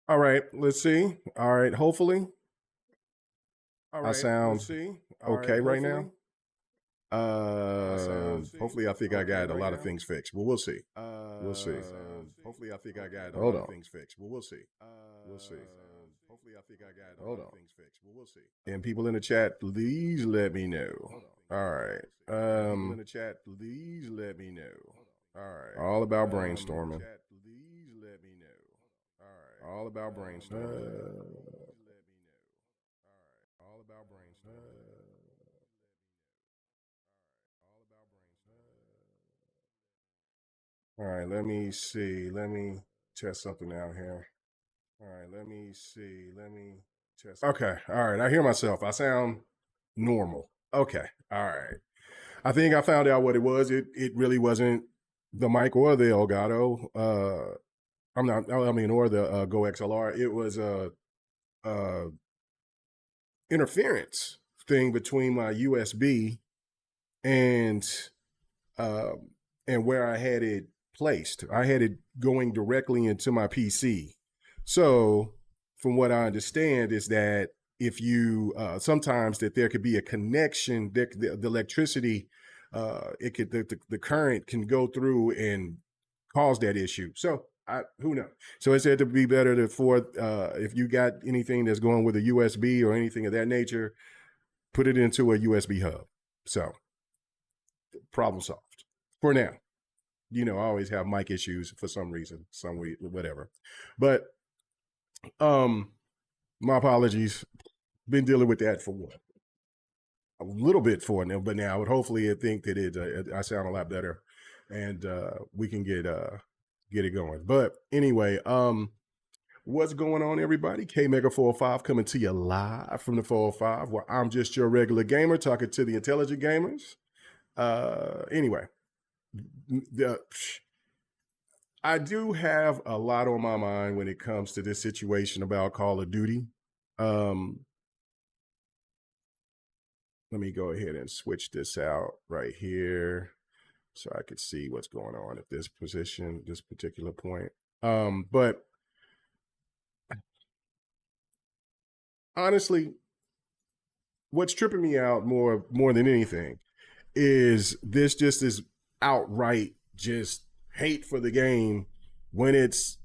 All right, let's see. All right, hopefully I sound okay right now. Hopefully I think I got a lot of things fixed. Well, we'll see. We'll see. Hopefully I think I got a lot of things fixed. Well, we'll see. We'll see. Hopefully I think I got a lot of things fixed. Well, we'll see. And people in the chat, please let me know. All right. People in the chat, please let me know. All right. All about brainstorming. Please let me know. All right. All about brainstorming. All about brainstorming. All right, let me see. Let me test something out here. All right, let me see. Let me test. Okay, all right. I hear myself. I sound normal. Okay, all right. I think I found out what it was. It really wasn't the mic or the Elgato. I'm not. I mean, or the Go XLR. It was a interference thing between my USB and where I had it placed. I had it going directly into my PC. So, from what I understand, is that if you sometimes that there could be a connection, the electricity, the current can go through and cause that issue. So, who knows? So it said to be better if you got anything that's going with a USB or anything of that nature, put it into a USB hub. So, problem solved for now. I always have mic issues for some reason, whatever. But my apologies. Been dealing with that for what? A little bit for now, but now I would hopefully think that I sound a lot better, and we can get it going. But anyway, what's going on, everybody? K Mega 405 coming to you live from the 405, where I'm just your regular gamer talking to the intelligent gamers. Anyway. I do have a lot on my mind when it comes to this situation about Call of Duty. Let me go ahead and switch this out right here so I could see what's going on at this particular point. But honestly, what's tripping me out more than anything is this just is outright just hate for the game when it's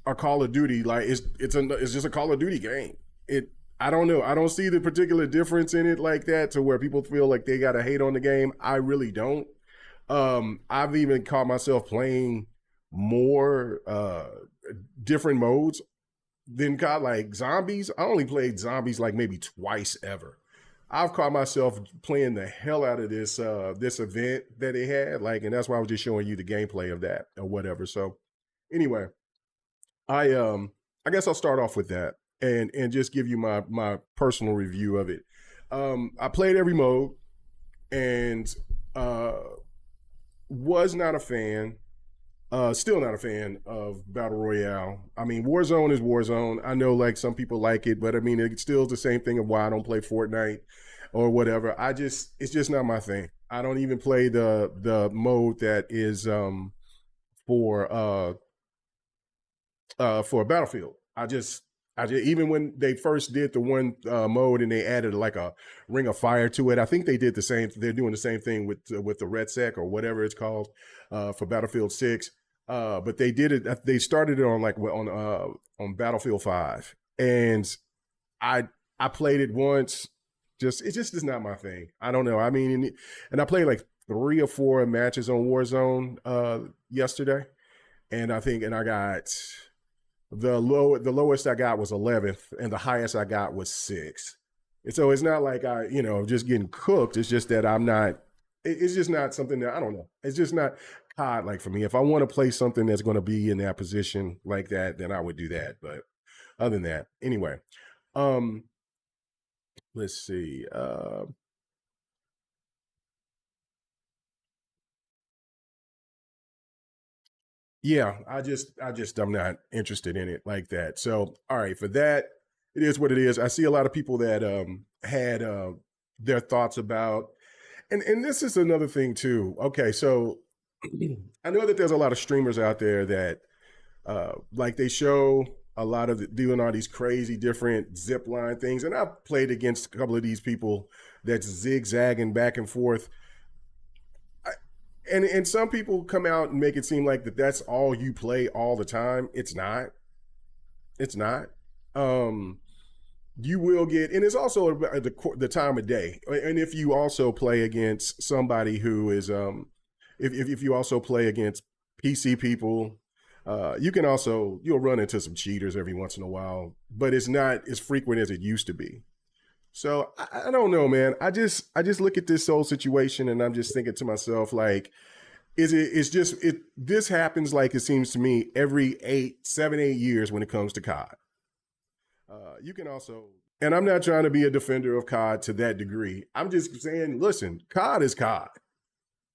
a Call of Duty. Like it's just a Call of Duty game. I don't know. I don't see the particular difference in it like that to where people feel like they got to hate on the game. I really don't. I've even caught myself playing more different modes than COD, like zombies. I only played zombies like maybe twice ever. I've caught myself playing the hell out of this event that they had, and that's why I was just showing you the gameplay of that or whatever. So anyway, I guess I'll start off with that and just give you my personal review of it. I played every mode and was not a fan. Still not a fan of Battle Royale. I mean, Warzone is Warzone. I know some people like it, but I mean, it's still the same thing of why I don't play Fortnite or whatever. It's just not my thing. I don't even play the mode that is for Battlefield. I just even when they first did the one mode and they added like a ring of fire to it, I think they did the same. They're doing the same thing with the Red Sec or whatever it's called for Battlefield 6. But they did it. They started it on Battlefield 5, and I played it once. It just is not my thing. I don't know. I mean, and I played like 3 or 4 matches on Warzone yesterday, and I got the lowest I got was 11th, and the highest I got was 6th. And so it's not like I just getting cooked. It's just that I'm not. It's just not something that I don't know. It's just not COD like for me. If I want to play something that's going to be in that position like that, then I would do that. But other than that, anyway, let's see. Yeah, I'm not interested in it like that. So, all right, for that, it is what it is. I see a lot of people that had their thoughts about, and this is another thing too. Okay, so I know that there's a lot of streamers out there that they show a lot of doing all these crazy different zip line things. And I've played against a couple of these people that's zigzagging back and forth. I, and some people come out and make it seem like that's all you play all the time. It's not. It's not. Um, you will get, and it's also the time of day. And if you also play against somebody who is, if you also play against PC people, you can also, you'll run into some cheaters every once in a while, but it's not as frequent as it used to be. So I don't know, man. I just look at this whole situation and I'm just thinking to myself, like, it's just this happens, like, it seems to me, every 8 7 8 years when it comes to COD. You can also, and I'm not trying to be a defender of COD to that degree. I'm just saying, listen, COD is COD.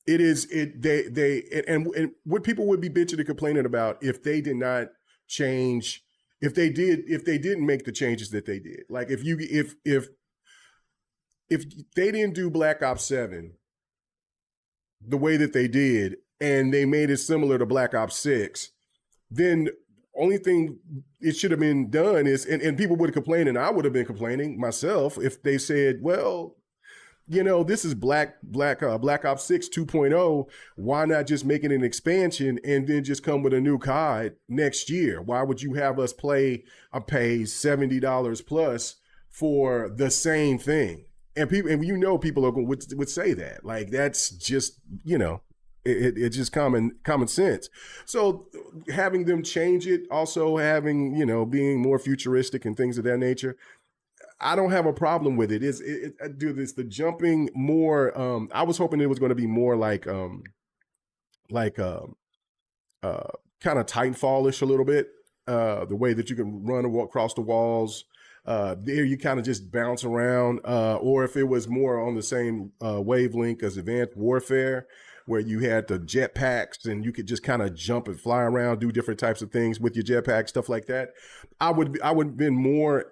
It is it they and what people would be bitching and complaining about if they did not change, if they didn't make the changes that they did. Like, if they didn't do Black Ops 7 the way that they did and they made it similar to Black Ops 6, then only thing it should have been done is, and people would complain, and I would have been complaining myself if they said, well, this is Black Ops 6 2.0. Why not just make it an expansion and then just come with a new COD next year? Why would you have us pay $70 plus for the same thing? And people, and people would say that, like, that's just it's just common sense. So having them change it, also having being more futuristic and things of that nature, I don't have a problem with it. It's the jumping more. I was hoping it was going to be more like kind of Titanfall-ish a little bit. The way that you can run and walk across the walls. There you kind of just bounce around. Or if it was more on the same wavelength as Advanced Warfare, where you had the jetpacks and you could just kind of jump and fly around, do different types of things with your jetpack, stuff like that. I would have been more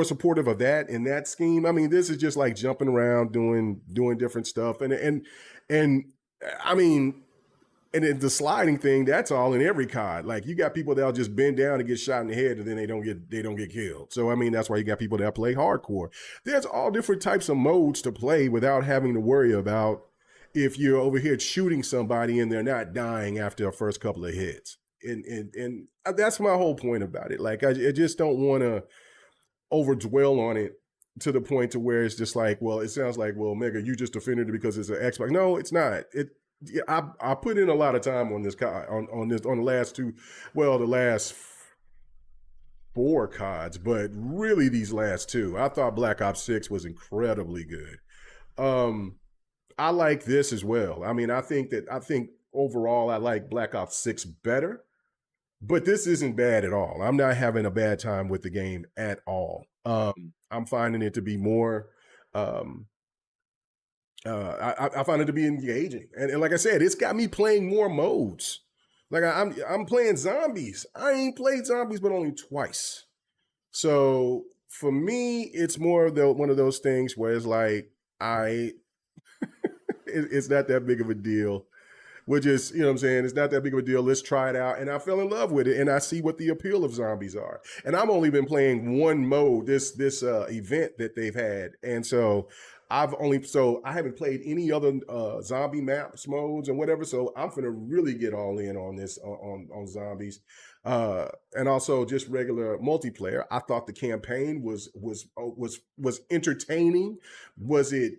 supportive of that in that scheme. I mean, this is just like jumping around, doing different stuff, and I mean, and the sliding thing, that's all in every COD. Like, you got people that'll just bend down and get shot in the head, and then they don't get killed. So I mean, that's why you got people that play hardcore. There's all different types of modes to play without having to worry about if you're over here shooting somebody and they're not dying after the first couple of hits. And that's my whole point about it. Like, I just don't want to over dwell on it to the point to where it's just like, well, it sounds like, well, Mega, you just defended it because it's an Xbox. No, it's not. I put in a lot of time on this on the last two, well, the last 4 CODs, but really these last 2. I thought Black Ops 6 was incredibly good. I like this as well. I mean, I think overall I like Black Ops 6 better. But this isn't bad at all. I'm not having a bad time with the game at all. I'm finding it to be more. I find it to be engaging, and like I said, it's got me playing more modes. Like, I'm playing zombies. I ain't played zombies, but only twice. So for me, it's more of one of those things where it's like it's not that big of a deal. Which is, what I'm saying, it's not that big of a deal. Let's try it out. And I fell in love with it. And I see what the appeal of zombies are. And I've only been playing one mode, this event that they've had. And so I haven't played any other zombie maps, modes, and whatever. So I'm going to really get all in on this, on zombies. And also just regular multiplayer. I thought the campaign was entertaining. Was it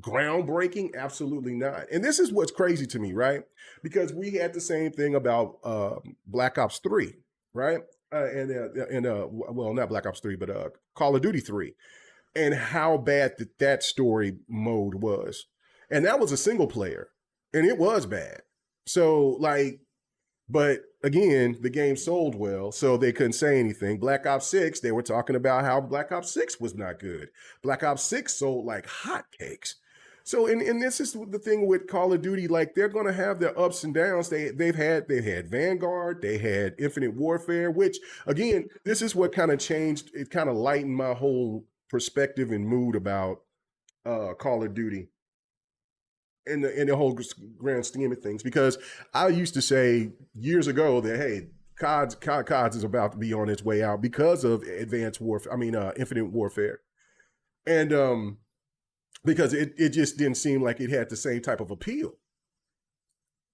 groundbreaking? Absolutely not. And this is what's crazy to me, right? Because we had the same thing about Black Ops 3, right? Well, not Black Ops 3, but Call of Duty 3, and how bad that story mode was. And that was a single player, and it was bad. So, like, but again, the game sold well, so they couldn't say anything. Black Ops 6, they were talking about how Black Ops 6 was not good. Black Ops 6 sold like hotcakes. So, and this is the thing with Call of Duty, like, they're going to have their ups and downs. They've had Vanguard, they had Infinite Warfare, which, again, this is what kind of changed, it kind of lightened my whole perspective and mood about Call of Duty in the whole grand scheme of things. Because I used to say years ago that, hey, CODs is about to be on its way out because of Advanced Warfare. I mean, Infinite Warfare, and because it just didn't seem like it had the same type of appeal.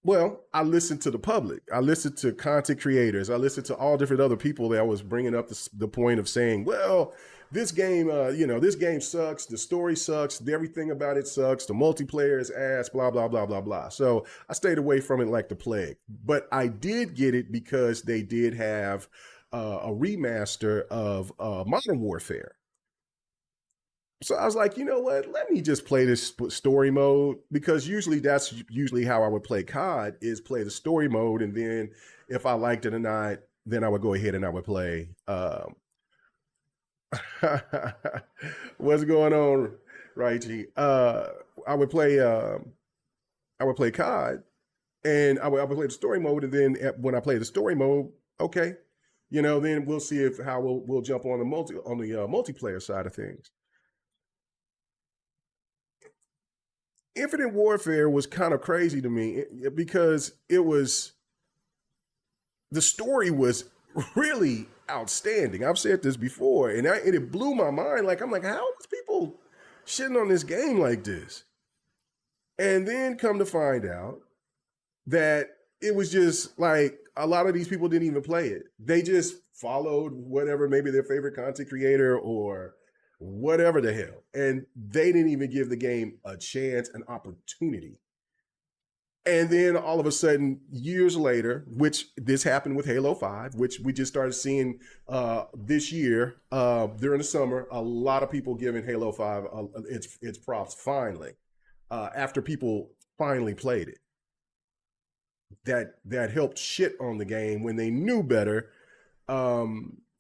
Well, I listened to the public. I listened to content creators. I listened to all different other people that was bringing up the point of saying, well, this game, this game sucks. The story sucks. Everything about it sucks. The multiplayer is ass, blah, blah, blah, blah, blah. So I stayed away from it like the plague. But I did get it because they did have a remaster of Modern Warfare. So I was like, you know what? Let me just play this story mode, because usually that's usually how I would play COD, is play the story mode, and then if I liked it or not, then I would go ahead and I would play. What's going on, Righty? I would play. I would play COD, and I would play the story mode, and then when I play the story mode, okay, then we'll see if how we'll jump on the multiplayer side of things. Infinite Warfare was kind of crazy to me because the story was really outstanding. I've said this before, and it blew my mind. Like, I'm like, how is people shitting on this game like this? And then come to find out that it was just like a lot of these people didn't even play it. They just followed whatever, maybe their favorite content creator or whatever the hell. And they didn't even give the game a chance, an opportunity. And then all of a sudden, years later, which this happened with Halo 5, which we just started seeing this year during the summer, a lot of people giving Halo 5 its props finally, after people finally played it. That helped shit on the game when they knew better.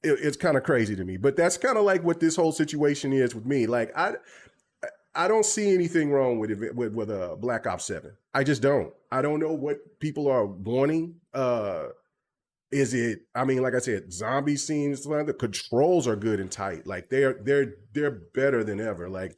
It's kind of crazy to me, but that's kind of like what this whole situation is with me. Like, I don't see anything wrong with it with Black Ops 7. I just don't. I don't know what people are wanting. Is it? I mean, like I said, zombie scenes. The controls are good and tight. Like they're better than ever. Like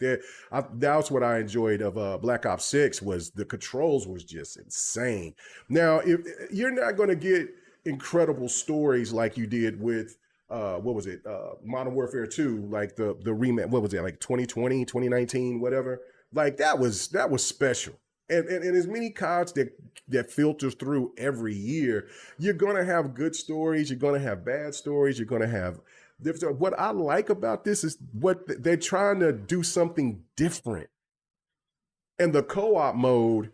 that's what I enjoyed of Black Ops 6 was the controls was just insane. Now, if you're not going to get incredible stories like you did with what was it? Modern Warfare 2, like the remake, what was it, like 2020, 2019, whatever? Like that was special. And as many CODs that filters through every year, you're gonna have good stories, you're gonna have bad stories, you're gonna have what I like about this is what they're trying to do something different. And the co-op mode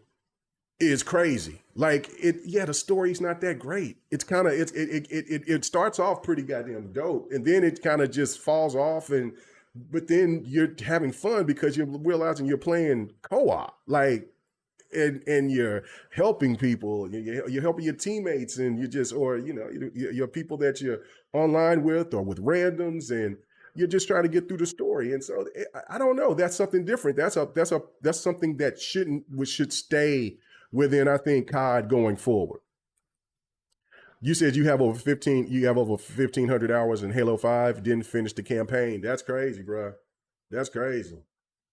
is crazy. Like the story's not that great. It's kind of it starts off pretty goddamn dope, and then it kind of just falls off, but then you're having fun because you're realizing you're playing co-op, like, and you're helping people, you're helping your teammates, and you just or your people that you're online with or with randoms, and you're just trying to get through the story. And so I don't know. That's something different. That's something that should stay within, I think, COD going forward. You said you have over 1,500 hours in Halo 5, didn't finish the campaign. That's crazy, bro. That's crazy.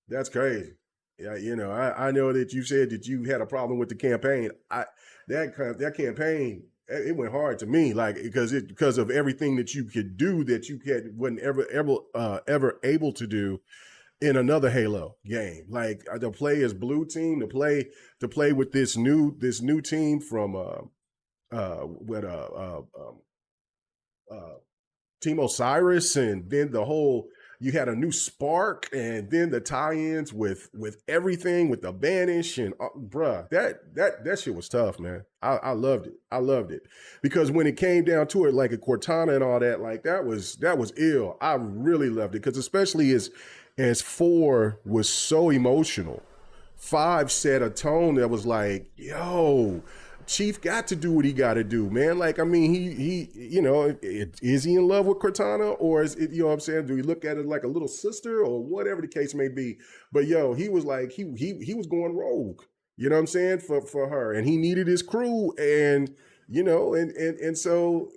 That's crazy. Yeah, I know that you said that you had a problem with the campaign. That campaign, it went hard to me, like because of everything that you could do that you wasn't ever able to do in another Halo game. Like to play as blue team, to play with this new team from Team Osiris, and then you had a new spark, and then the tie-ins with everything with the banish, and bruh, that shit was tough, man. I loved it because when it came down to it, like a Cortana and all that, like that was ill. I really loved it because especially as 4 was so emotional, 5 set a tone that was like, yo, Chief got to do what he got to do, man. Like, I mean, he is he in love with Cortana, or is it, what I'm saying? Do we look at it like a little sister, or whatever the case may be? But yo, he was like, he was going rogue, you know what I'm saying, for her, and he needed his crew, and and so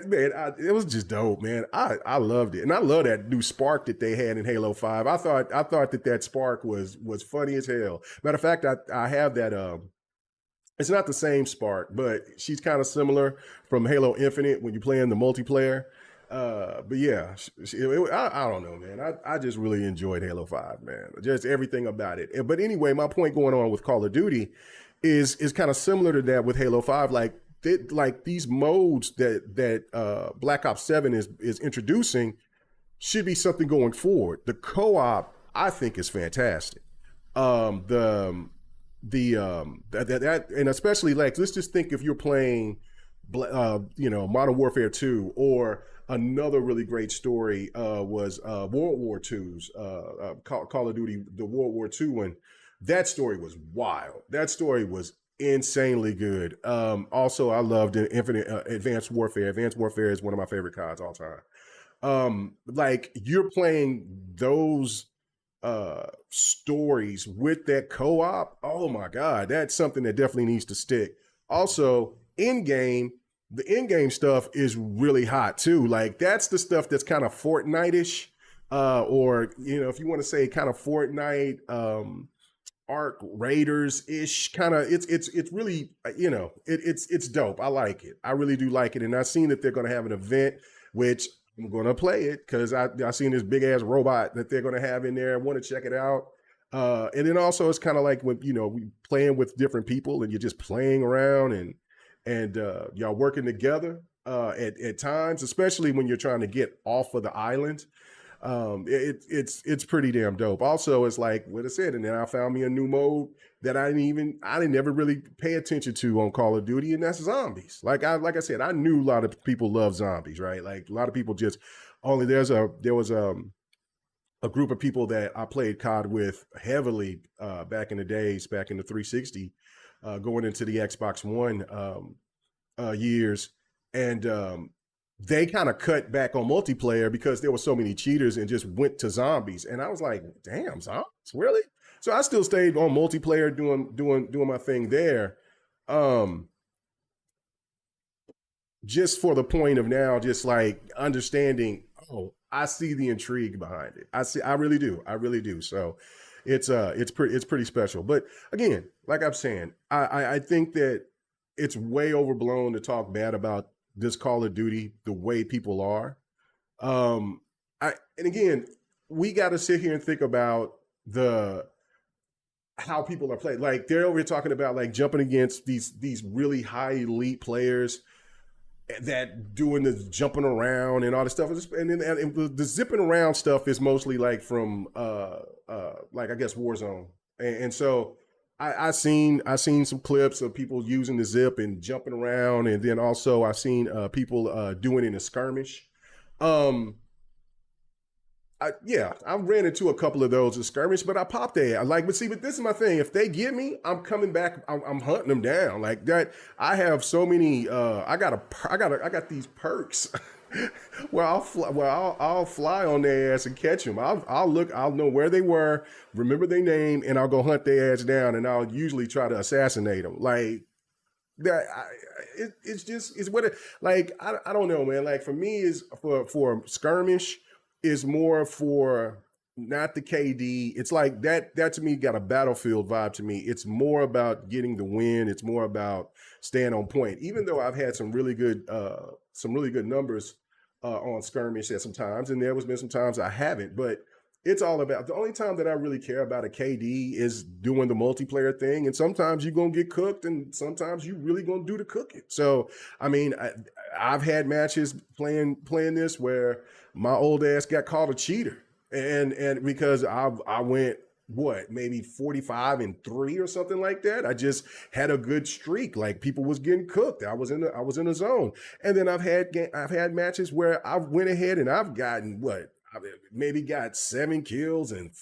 man, it was just dope, man. I loved it, and I love that new spark that they had in Halo 5. I thought that spark was funny as hell. Matter of fact, I have that It's not the same spark, but she's kind of similar from Halo Infinite when you play in the multiplayer. But yeah, I don't know, man. I just really enjoyed Halo 5, man. Just everything about it. But anyway, my point going on with Call of Duty is kind of similar to that with Halo 5. Like these modes that Black Ops 7 is introducing should be something going forward. The co-op, I think, is fantastic. The and especially like let's just think if you're playing Modern Warfare 2, or another really great story was World War II's Call of Duty, the World War II one. That story was wild. That story was insanely good. Also, I loved Infinite Advanced Warfare. Advanced Warfare is one of my favorite CODs all time. Like you're playing those stories with that co-op. Oh my god, that's something that definitely needs to stick. Also, in game, the in-game stuff is really hot too. Like that's the stuff that's kind of Fortnite-ish, or if you want to say kind of Fortnite, Arc Raiders ish kind of. It's really it's dope. I like it. I really do like it, and I've seen that they're going to have an event, which I'm going to play it because I seen this big ass robot that they're going to have in there. I want to check it out. And then also it's kind of like when we playing with different people and you're just playing around and y'all working together at times, especially when you're trying to get off of the island. It's pretty damn dope. Also, it's like what I said, and then I found me a new mode that I didn't never really pay attention to on Call of Duty, and that's zombies. Like I said, I knew a lot of people love zombies, right? Like a lot of people just only there was a group of people that I played COD with heavily back in the days, back in the 360, going into the Xbox One years, and they kind of cut back on multiplayer because there were so many cheaters and just went to zombies. And I was like, damn, zombies, really? So I still stayed on multiplayer doing my thing there. Just for the point of now, just like understanding, oh, I see the intrigue behind it. I really do. I really do. So it's pretty special. But again, like I'm saying, I think that it's way overblown to talk bad about this Call of Duty the way people are. And again, we got to sit here and think about the how people are played. Like they're over here talking about like jumping against these really high elite players that doing the jumping around and all this stuff. And then the zipping around stuff is mostly like from like I guess Warzone. And so I seen some clips of people using the zip and jumping around, and then also I've seen people doing it in a skirmish. Um, I ran into a couple of those in skirmish, but I popped there. But this is my thing. If they get me, I'm coming back. I'm hunting them down like that. I have so many. I got these perks where I'll fly on their ass and catch them. I'll look. I'll know where they were, remember their name, and I'll go hunt their ass down. And I'll usually try to assassinate them. Like that. It's what it like. I don't know, man. Like for me, is for skirmish is more for not the KD. It's like that to me got a battlefield vibe to me. It's more about getting the win. It's more about staying on point. Even though I've had some really good numbers on skirmish at some times, and there was been some times I haven't, but it's all about the only time that I really care about a KD is doing the multiplayer thing. And sometimes you're gonna get cooked, and sometimes you really gonna do the cooking. So I mean, I've had matches playing this where my old ass got called a cheater, and because I went what maybe 45-3 or something like that. I just had a good streak. Like people was getting cooked. I was in a zone. And then I've had matches where I've went ahead and I've gotten what I maybe got 7 kills and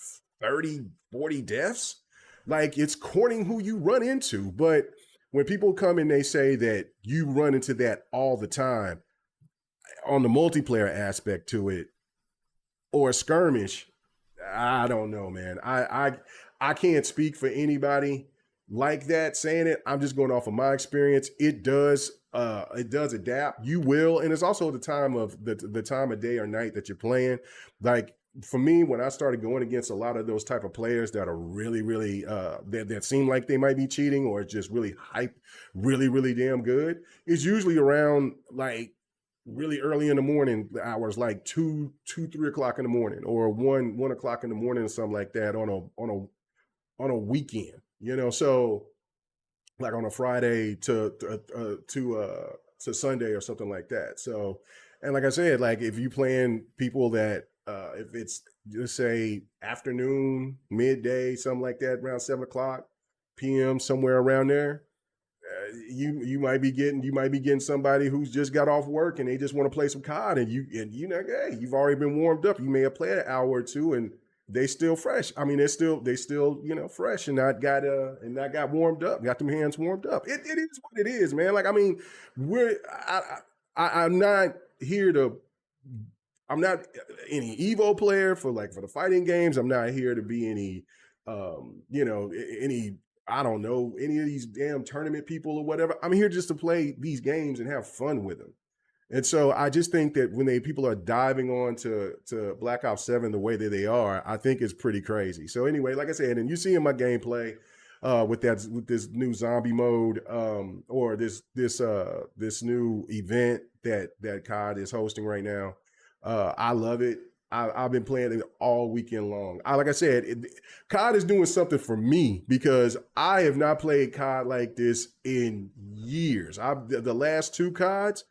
30-40 deaths. Like it's courting who you run into. But when people come and they say that you run into that all the time on the multiplayer aspect to it or a skirmish, I don't know, man. I can't speak for anybody like that saying it. I'm just going off of my experience. It does adapt. You will, and it's also the time of day or night that you're playing. Like for me, when I started going against a lot of those type of players that are really, really that seem like they might be cheating or just really hype, really, really damn good, it's usually around like really early in the morning hours, like 3 o'clock in the morning, or 1 o'clock in the morning, or something like that on a weekend. So like on a Friday to Sunday or something like that. So, and like I said, like if you playing people that if it's just say afternoon, midday, something like that, around 7 o'clock p.m. somewhere around there, you might be getting somebody who's just got off work and they just want to play some COD, and you know, hey, you've already been warmed up. You may have played an hour or two, and they still fresh. I mean, they still fresh and not got warmed up, got them hands warmed up. It is what it is, man. Like I mean, we're I'm not here to. I'm not any Evo player for the fighting games. I'm not here to be any any, I don't know, any of these damn tournament people or whatever. I'm here just to play these games and have fun with them. And so I just think that when people are diving on to Black Ops 7 the way that they are, I think it's pretty crazy. So anyway, like I said, and you see in my gameplay with this new zombie mode, or this new event that COD is hosting right now. I love it. I've been playing it all weekend long. Like I said, COD is doing something for me because I have not played COD like this in years. The last two CODs,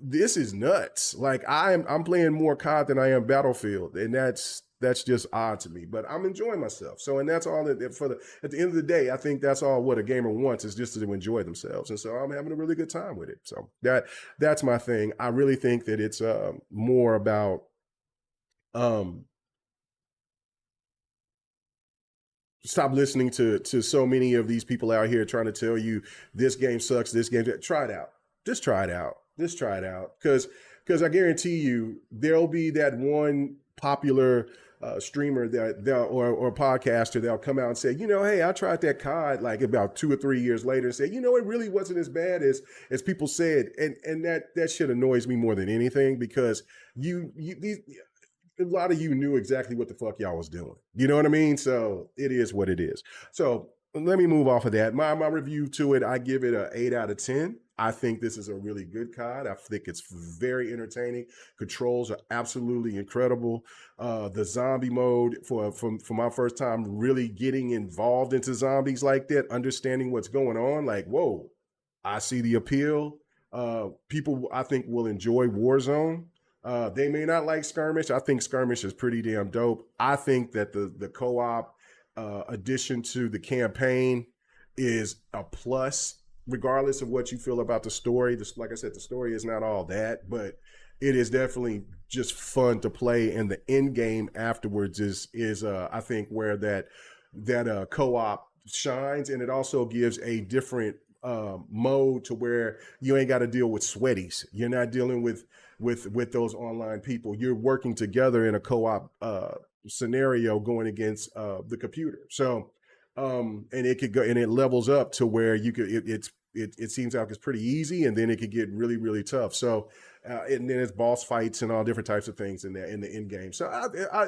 this is nuts. Like I'm playing more COD than I am Battlefield, and that's just odd to me. But I'm enjoying myself. So, and that's all that at the end of the day, I think that's all what a gamer wants is just to enjoy themselves. And so I'm having a really good time with it. So that's my thing. I really think that it's more about um stop listening to so many of these people out here trying to tell you this game sucks, this game. Try it out. Just try it out. Just try it out. Because I guarantee you there'll be that one popular streamer or podcaster that'll come out and say, hey, I tried that COD like about 2 or 3 years later and say, it really wasn't as bad as people said. And that shit annoys me more than anything because a lot of you knew exactly what the fuck y'all was doing. You know what I mean? So it is what it is. So let me move off of that. My review to it, I give it an 8 out of 10. I think this is a really good COD. I think it's very entertaining. Controls are absolutely incredible. The zombie mode for my first time really getting involved into zombies like that, understanding what's going on, like, whoa, I see the appeal. People, I think, will enjoy Warzone. They may not like Skirmish. I think Skirmish is pretty damn dope. I think that the co-op addition to the campaign is a plus, regardless of what you feel about the story. Like I said, the story is not all that, but it is definitely just fun to play. And the end game afterwards is I think where that co-op shines, and it also gives a different mode to where you ain't got to deal with sweaties. You're not dealing with those online people. You're working together in a co-op scenario going against the computer. So and it could go and it levels up to where you could it seems like it's pretty easy, and then it could get really, really tough. So and then it's boss fights and all different types of things in the end game. So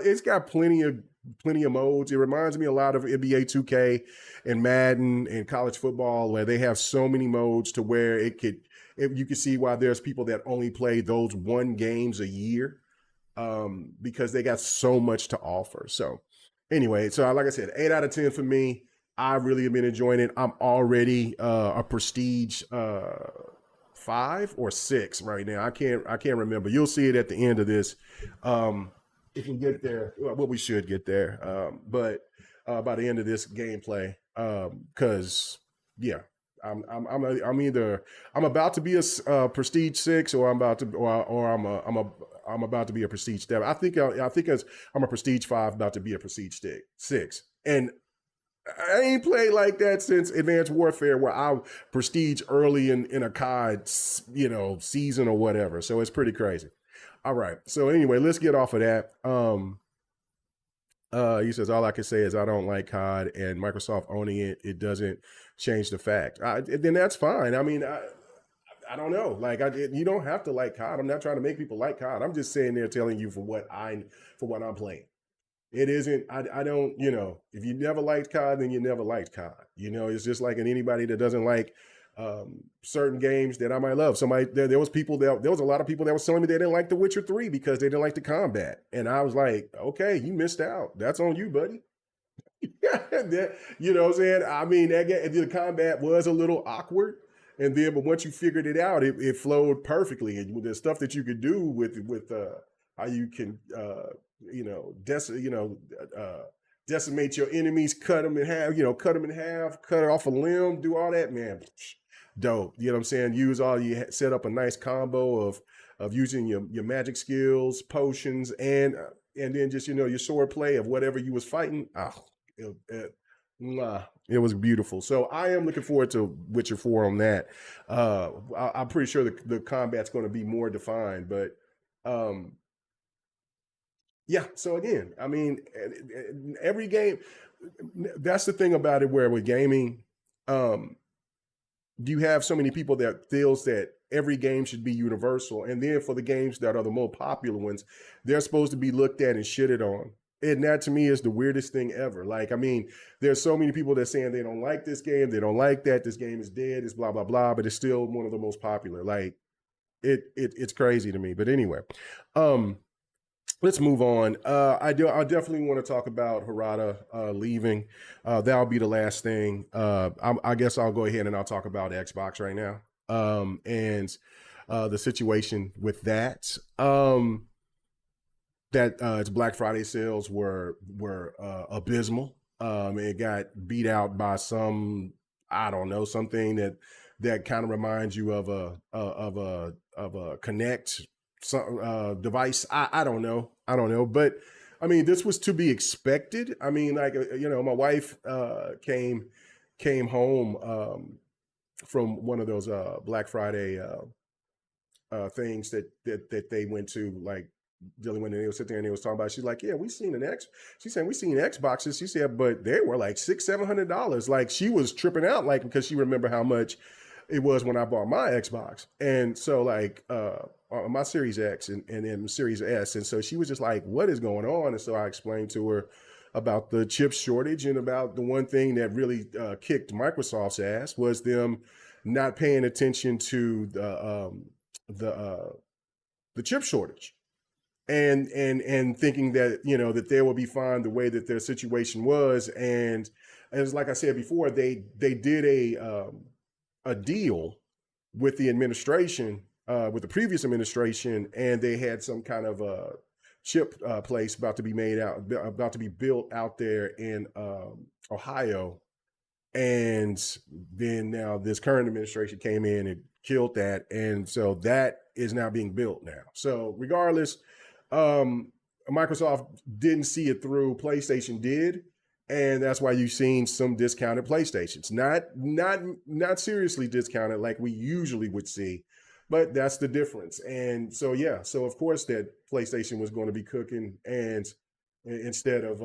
it's got plenty of modes. It reminds me a lot of NBA 2K and Madden and college football, where they have so many modes to where you can see why there's people that only play those one games a year, because they got so much to offer. So anyway, so like I said, 8 out of 10 for me. I really have been enjoying it. I'm already a prestige 5 or 6 right now. I can't remember. You'll see it at the end of this. If we get there, well, we should get there. But by the end of this gameplay, because yeah, I'm either I'm about to be a prestige 6, or I'm about to or I'm about to be a prestige 7. I think I'm a prestige 5, about to be a prestige 6, and I ain't played like that since Advanced Warfare, where I prestige early in a COD, season or whatever. So it's pretty crazy. All right. So anyway, let's get off of that. He says, all I can say is I don't like COD, and Microsoft owning it doesn't change the fact. Then that's fine. I mean, I don't know. Like, you don't have to like COD. I'm not trying to make people like COD. I'm just saying there telling you for what I'm playing. It isn't. I don't. If you never liked COD, then you never liked COD. It's just like in anybody that doesn't like certain games that I might love. Somebody there was people that there was a lot of people that was telling me they didn't like The Witcher 3 because they didn't like the combat, and I was like, okay, you missed out. That's on you, buddy. You know what I'm saying? I mean, the combat was a little awkward, and then but once you figured it out, it flowed perfectly. And the stuff that you could do with how you can you know dec- you know decimate your enemies, cut them in half, cut off a limb, do all that, man. Dope. You know what I'm saying? Use all you set up a nice combo of using your magic skills, potions, and then just your sword play of whatever you was fighting. It was beautiful. So I am looking forward to Witcher 4 on that. I'm pretty sure the combat's going to be more defined, but um, yeah. So again, I mean, every game. That's the thing about it. Where with gaming, um, you have so many people that feels that every game should be universal, and then for the games that are the more popular ones, they're supposed to be looked at and shitted on. And that to me is the weirdest thing ever. Like, I mean, there's so many people that saying they don't like this game, they don't like that, this game is dead, it's blah blah blah, but it's still one of the most popular. Like, it's crazy to me. But anyway, um, let's move on. I definitely want to talk about Harada leaving. That'll be the last thing. I guess I'll go ahead and I'll talk about Xbox right now. And the situation with that. That its Black Friday sales were abysmal. It got beat out by some, I don't know, something that kind of reminds you of a Connect device. I don't know. But I mean, this was to be expected. I mean, like my wife came home from one of those Black Friday things that they went to, like dealing when they would sit there and they was talking about. She's like, yeah, we seen an X. She said we seen Xboxes. She said, but they were like $600-700. Like she was tripping out, like because she remember how much it was when I bought my Xbox. And so like my Series X and then Series S. And so she was just like, what is going on? And so I explained to her about the chip shortage and about the one thing that really kicked Microsoft's ass was them not paying attention to the chip shortage and thinking that that they will be fine the way that their situation was. And as like I said before, they did a deal with the administration, with the previous administration, and they had some kind of a chip place about to be built out there in Ohio. And then now this current administration came in and killed that, and so that is now being built now. So regardless, Microsoft didn't see it through. PlayStation did, and that's why you've seen some discounted PlayStations. Not seriously discounted like we usually would see, but that's the difference. And so yeah, so of course that PlayStation was going to be cooking, and instead of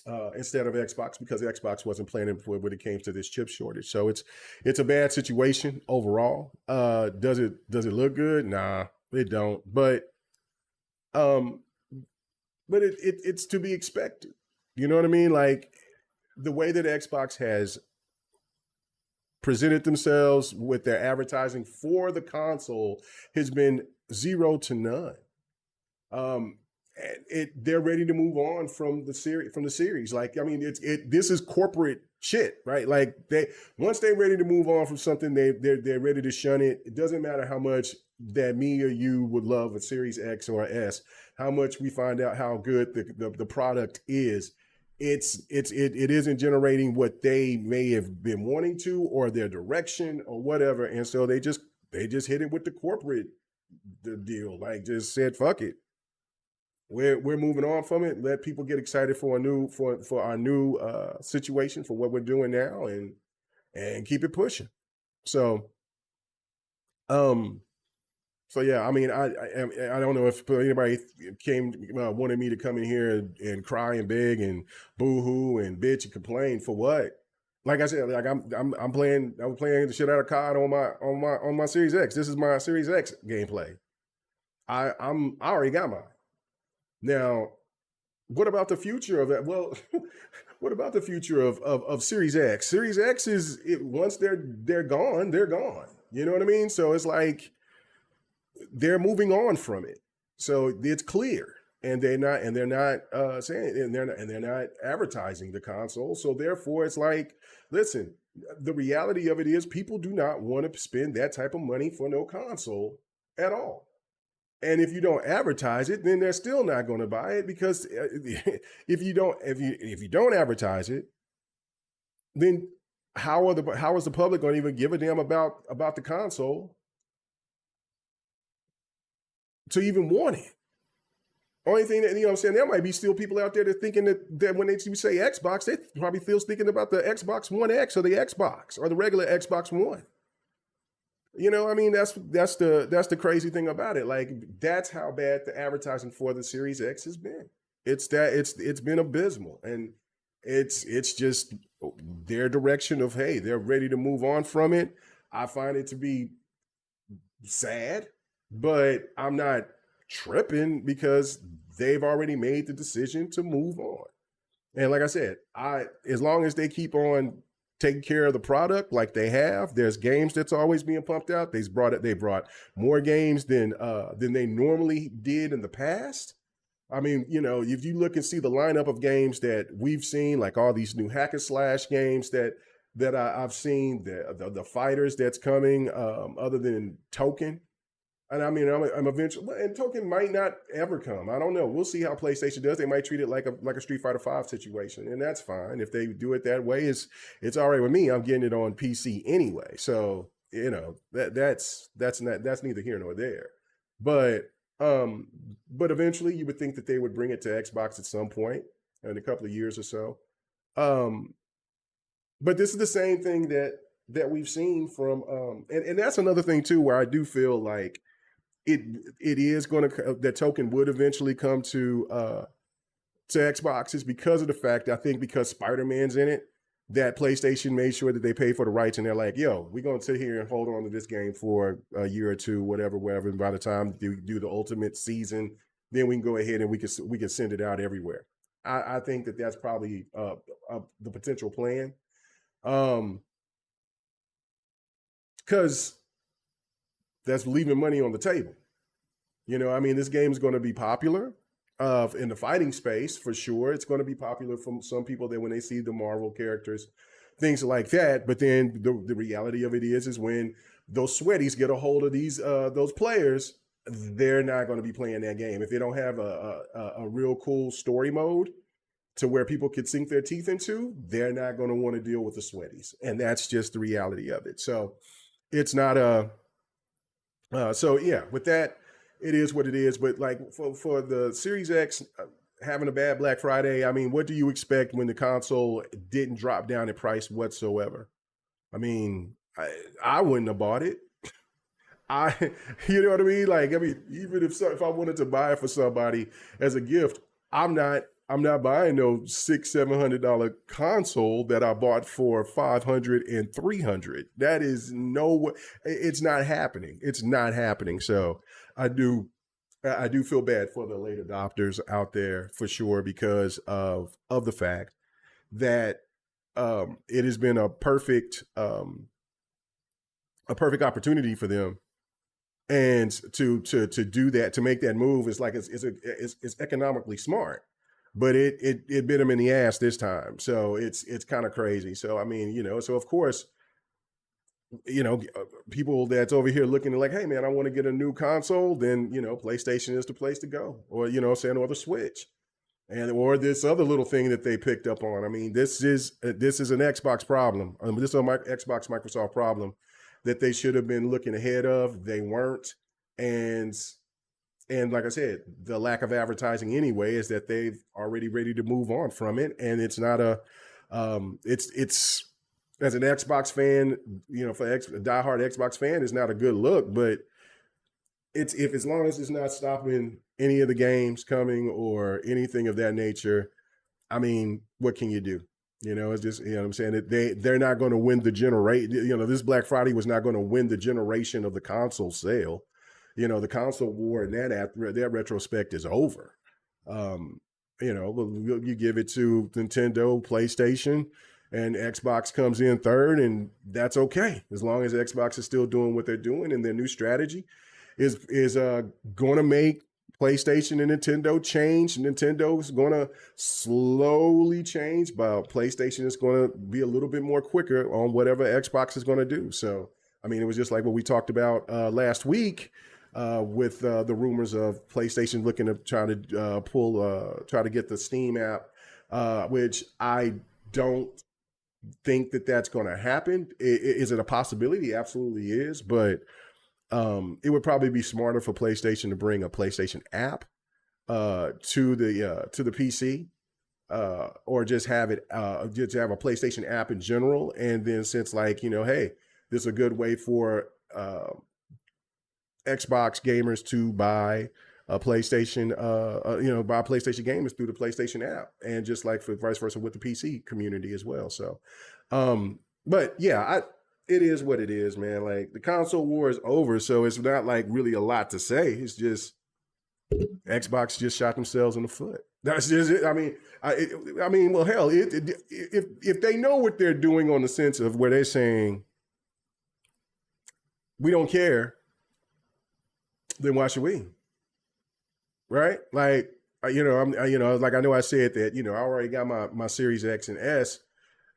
Xbox, because Xbox wasn't planning for it when it came to this chip shortage. So it's a bad situation overall. Does it look good? Nah, it don't. But um, it's to be expected. You know what I mean? Like the way that Xbox has presented themselves with their advertising for the console has been zero to none. Um, they're ready to move on from the series. Like, I mean, this is corporate shit, right? Like once they're ready to move on from something, they're ready to shun it. It doesn't matter how much that me or you would love a Series X or S, how much we find out how good the product is. It isn't generating what they may have been wanting to, or their direction or whatever. And so they just hit it with the corporate deal, like just said, fuck it. We're moving on from it. Let people get excited for our new situation, for what we're doing now, and keep it pushing. So, so yeah, I mean, I don't know if anybody wanted me to come in here and cry and beg and boo hoo and bitch and complain for what. Like I said, like I'm playing the shit out of COD on my Series X. This is my Series X gameplay. I already got mine. Now, what about the future of that? Well, what about the future of Series X? Series X once they're gone, they're gone. You know what I mean? So it's like they're moving on from it. So it's clear. And they're not saying and they're not advertising the console. So therefore it's like, listen, the reality of it is people do not want to spend that type of money for no console at all. And if you don't advertise it, then they're still not going to buy it, because if you don't advertise it, then how is the public going to even give a damn about the console to even want it? Only thing that, you know what I'm saying, there might be still people out there that thinking that when they say Xbox, they probably still thinking about the Xbox One X or the Xbox or the regular Xbox One. You know, I mean, that's the crazy thing about it. Like, that's how bad the advertising for the Series X has been. It's been abysmal, and it's just their direction of, hey, they're ready to move on from it. I find it to be sad, but I'm not tripping because they've already made the decision to move on. And like I said, as long as they keep on taking care of the product like they have, there's games that's always being pumped out. They brought more games than they normally did in the past. I mean, you know, if you look and see the lineup of games that we've seen, like all these new hack and slash games that I've seen, the fighters that's coming, other than Token. And I mean, I'm eventually, and Token might not ever come. I don't know. We'll see how PlayStation does. They might treat it like a Street Fighter V situation, and that's fine. If they do it that way, it's all right with me. I'm getting it on PC anyway, so you know that's neither here nor there. But eventually, you would think that they would bring it to Xbox at some point in a couple of years or so. But this is the same thing that we've seen from, and that's another thing too, where I do feel like it is going to, that Token would eventually come to Xbox, is because of the fact, I think because Spider-Man's in it, that PlayStation made sure that they paid for the rights, and they're like, yo, we're going to sit here and hold on to this game for a year or two, whatever. And by the time you do the ultimate season, then we can go ahead and we can send it out everywhere. I think that's probably the potential plan. Because that's leaving money on the table. You know, I mean, this game is going to be popular in the fighting space for sure. It's going to be popular from some people that when they see the Marvel characters, things like that. But then the reality of it is when those sweaties get a hold of those players, they're not going to be playing that game if they don't have a real cool story mode to where people could sink their teeth into. They're not going to want to deal with the sweaties, and that's just the reality of it. So it's not so yeah, with that, it is what it is. But like for the Series X having a bad Black Friday, I mean, what do you expect when the console didn't drop down in price whatsoever? I mean, I wouldn't have bought it. You know what I mean? Like, I mean, even if I wanted to buy it for somebody as a gift, I'm not buying no $600-700 console that I bought for $500 and $300. That is it's not happening. It's not happening. So I do feel bad for the late adopters out there for sure, because of the fact that it has been a perfect opportunity for them. And to do that, to make that move, is like it's economically smart. But it bit them in the ass this time. So it's kind of crazy. So, I mean, you know, so of course, you know, people that's over here looking like, hey man, I want to get a new console, then, you know, PlayStation is the place to go, or, you know, saying, or the Switch, or this other little thing that they picked up on. I mean, this is an Xbox problem. This is a Xbox Microsoft problem that they should have been looking ahead of. They weren't. And like I said, the lack of advertising anyway is that they've already ready to move on from it. And it's not it's as an Xbox fan, you know, for a diehard Xbox fan, it's not a good look, but as long as it's not stopping any of the games coming or anything of that nature, I mean, what can you do? You know, it's just, you know what I'm saying, that they're not going to win the generation. You know, this Black Friday was not going to win the generation of the console sale. You know, the console war and that retrospect is over. You give it to Nintendo, PlayStation, and Xbox comes in third, and that's okay as long as Xbox is still doing what they're doing, and their new strategy is going to make PlayStation and Nintendo change. Nintendo is going to slowly change, but PlayStation is going to be a little bit more quicker on whatever Xbox is going to do. So, I mean, it was just like what we talked about last week with the rumors of PlayStation looking to try to try to get the Steam app, which I don't think that that's going to happen. Is it a possibility? It absolutely is, but it would probably be smarter for PlayStation to bring a PlayStation app to the PC, or just have it just have a PlayStation app in general. And then since hey, this is a good way for Xbox gamers to buy a PlayStation, buy PlayStation gamers through the PlayStation app, and just like for vice versa with the PC community as well. So, but yeah, it is what it is, man. Like the console war is over, so it's not like really a lot to say. It's just Xbox just shot themselves in the foot. That's just it. I mean, well, hell, if they know what they're doing on the sense of where they're saying we don't care, then why should we? Right? Like, I know I said that, I already got my Series X and S,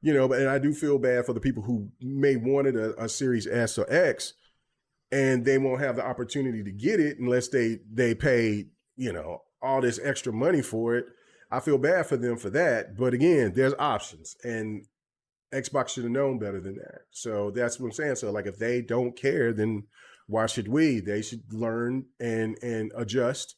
but and I do feel bad for the people who may wanted a Series S or X, and they won't have the opportunity to get it unless they pay, all this extra money for it. I feel bad for them for that. But again, there's options, and Xbox should have known better than that. So that's what I'm saying. So like, if they don't care, then why should we? They should learn and adjust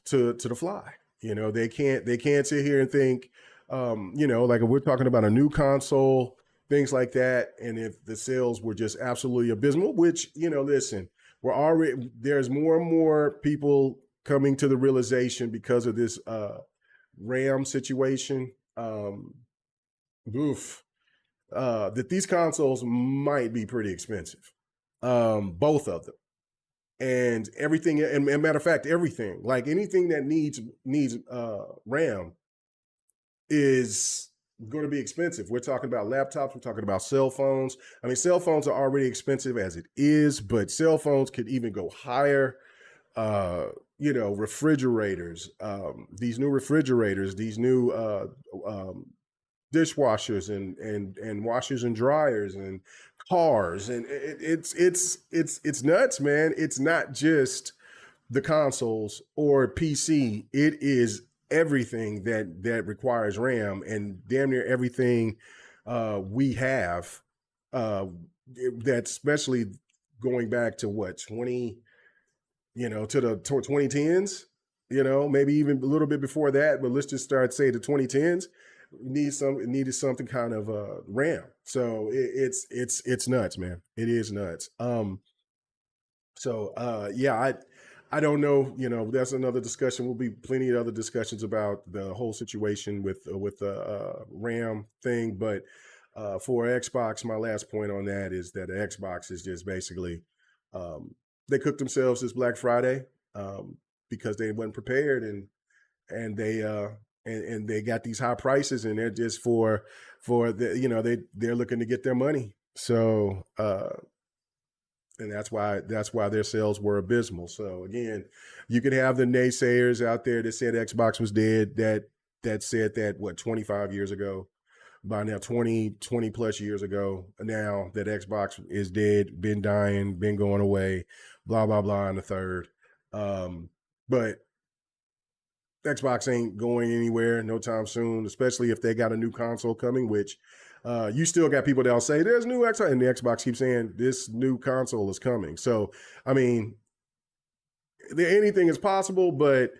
to the fly. They can't sit here and think, like if we're talking about a new console, things like that, and if the sales were just absolutely abysmal, which, listen, there's more and more people coming to the realization because of this RAM situation, that these consoles might be pretty expensive, both of them. And everything, and matter of fact, everything, like anything that needs RAM is going to be expensive. We're talking about laptops, we're talking about cell phones. I mean, cell phones are already expensive as it is, but cell phones could even go higher. Refrigerators, these new refrigerators, these new dishwashers and washers and dryers and cars, and it's nuts, man. It's not just the consoles or PC. It is everything that requires RAM, and damn near everything we have, that especially going back to what 20, to the 2010s, maybe even a little bit before that, but let's just start say the 2010s. Needed something kind of RAM. So it's nuts, man. It is nuts. Yeah, I don't know. That's another discussion. Will be plenty of other discussions about the whole situation with the RAM thing. But for Xbox, my last point on that is that Xbox is just basically they cooked themselves this Black Friday because they weren't prepared, and they and they got these high prices, and they're just for the they're looking to get their money. So and that's why their sales were abysmal. So again, you could have the naysayers out there that said Xbox was dead, that said that 25 years ago, by now 20 plus years ago now, that Xbox is dead, been dying, been going away, blah blah blah, and the third. But Xbox ain't going anywhere no time soon, especially if they got a new console coming, which you still got people that'll say there's new Xbox, and the Xbox keeps saying this new console is coming. So, I mean, anything is possible, but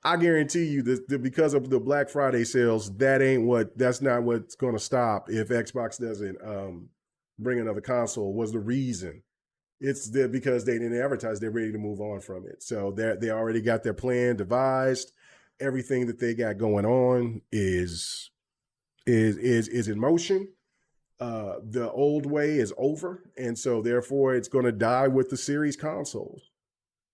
I guarantee you that because of the Black Friday sales, that's not what's going to stop if Xbox doesn't bring another console. Was the reason. It's because they didn't advertise, they're ready to move on from it. So they already got their plan devised. Everything that they got going on is in motion. The old way is over, and so therefore it's going to die with the series consoles.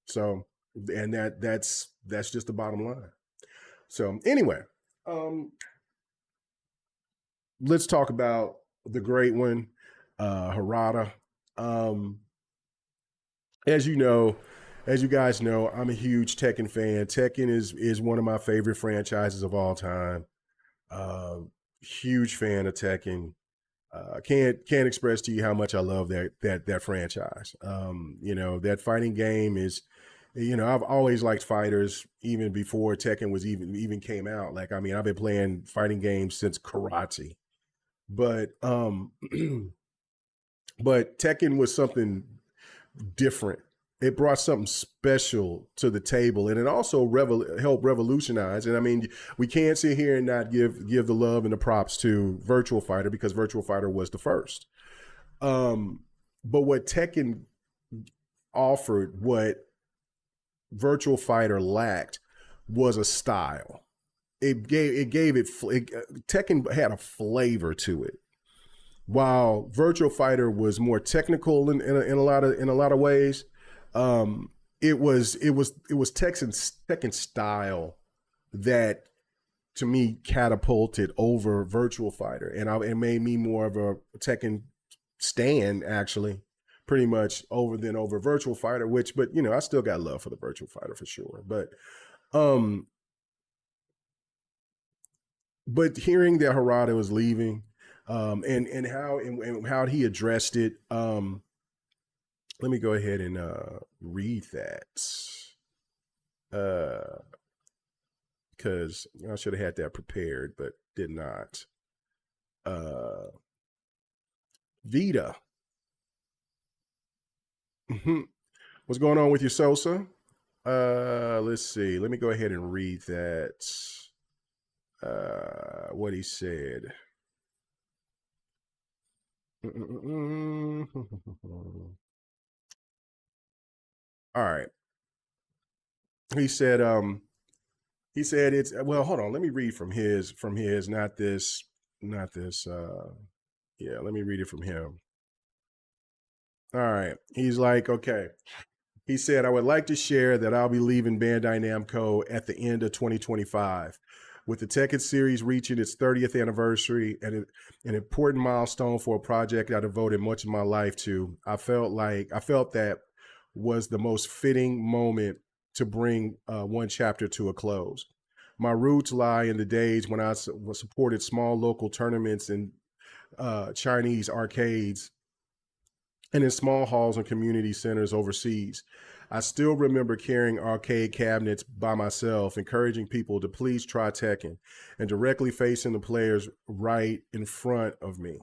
So, and that's just the bottom line. So anyway, Um, let's talk about the great one, Harada. Um, as you know, as you guys know, I'm a huge Tekken fan. Tekken is one of my favorite franchises of all time. Uh, Huge fan of Tekken. Can't express to you how much I love that franchise. You know, that fighting game is, you know, I've always liked fighters even before Tekken was even came out. Like, I mean, I've been playing fighting games since karate, but but Tekken was something different. It brought something special to the table, and it also helped revolutionize. And I mean, we can't sit here and not give the love and the props to Virtual Fighter because Virtual Fighter was the first. Um, but what Tekken offered, what Virtual Fighter lacked, was a style. Tekken had a flavor to it, while Virtual Fighter was more technical in a lot of ways. Um, it was Tekken style that to me catapulted over Virtual Fighter, and it made me more of a Tekken stan actually, pretty much over Virtual Fighter. Which, but you know, I still got love for the Virtual Fighter for sure. Um, but hearing that Harada was leaving, and how he addressed it. Let me go ahead and read that because I should have had that prepared, but did not. Vita, what's going on with you, Sosa? Let's see. Let me go ahead and read that. What he said. All right. He said, it's well, hold on, let me read from his, not this yeah, let me read it from him. All right. He's like, okay. He said, I would like to share that I'll be leaving Bandai Namco at the end of 2025. With the Tekken series reaching its 30th anniversary and an important milestone for a project I devoted much of my life to, I felt that was the most fitting moment to bring one chapter to a close. My roots lie in the days when I supported small local tournaments and Chinese arcades and in small halls and community centers overseas. I still remember carrying arcade cabinets by myself, encouraging people to please try Tekken, and directly facing the players right in front of me.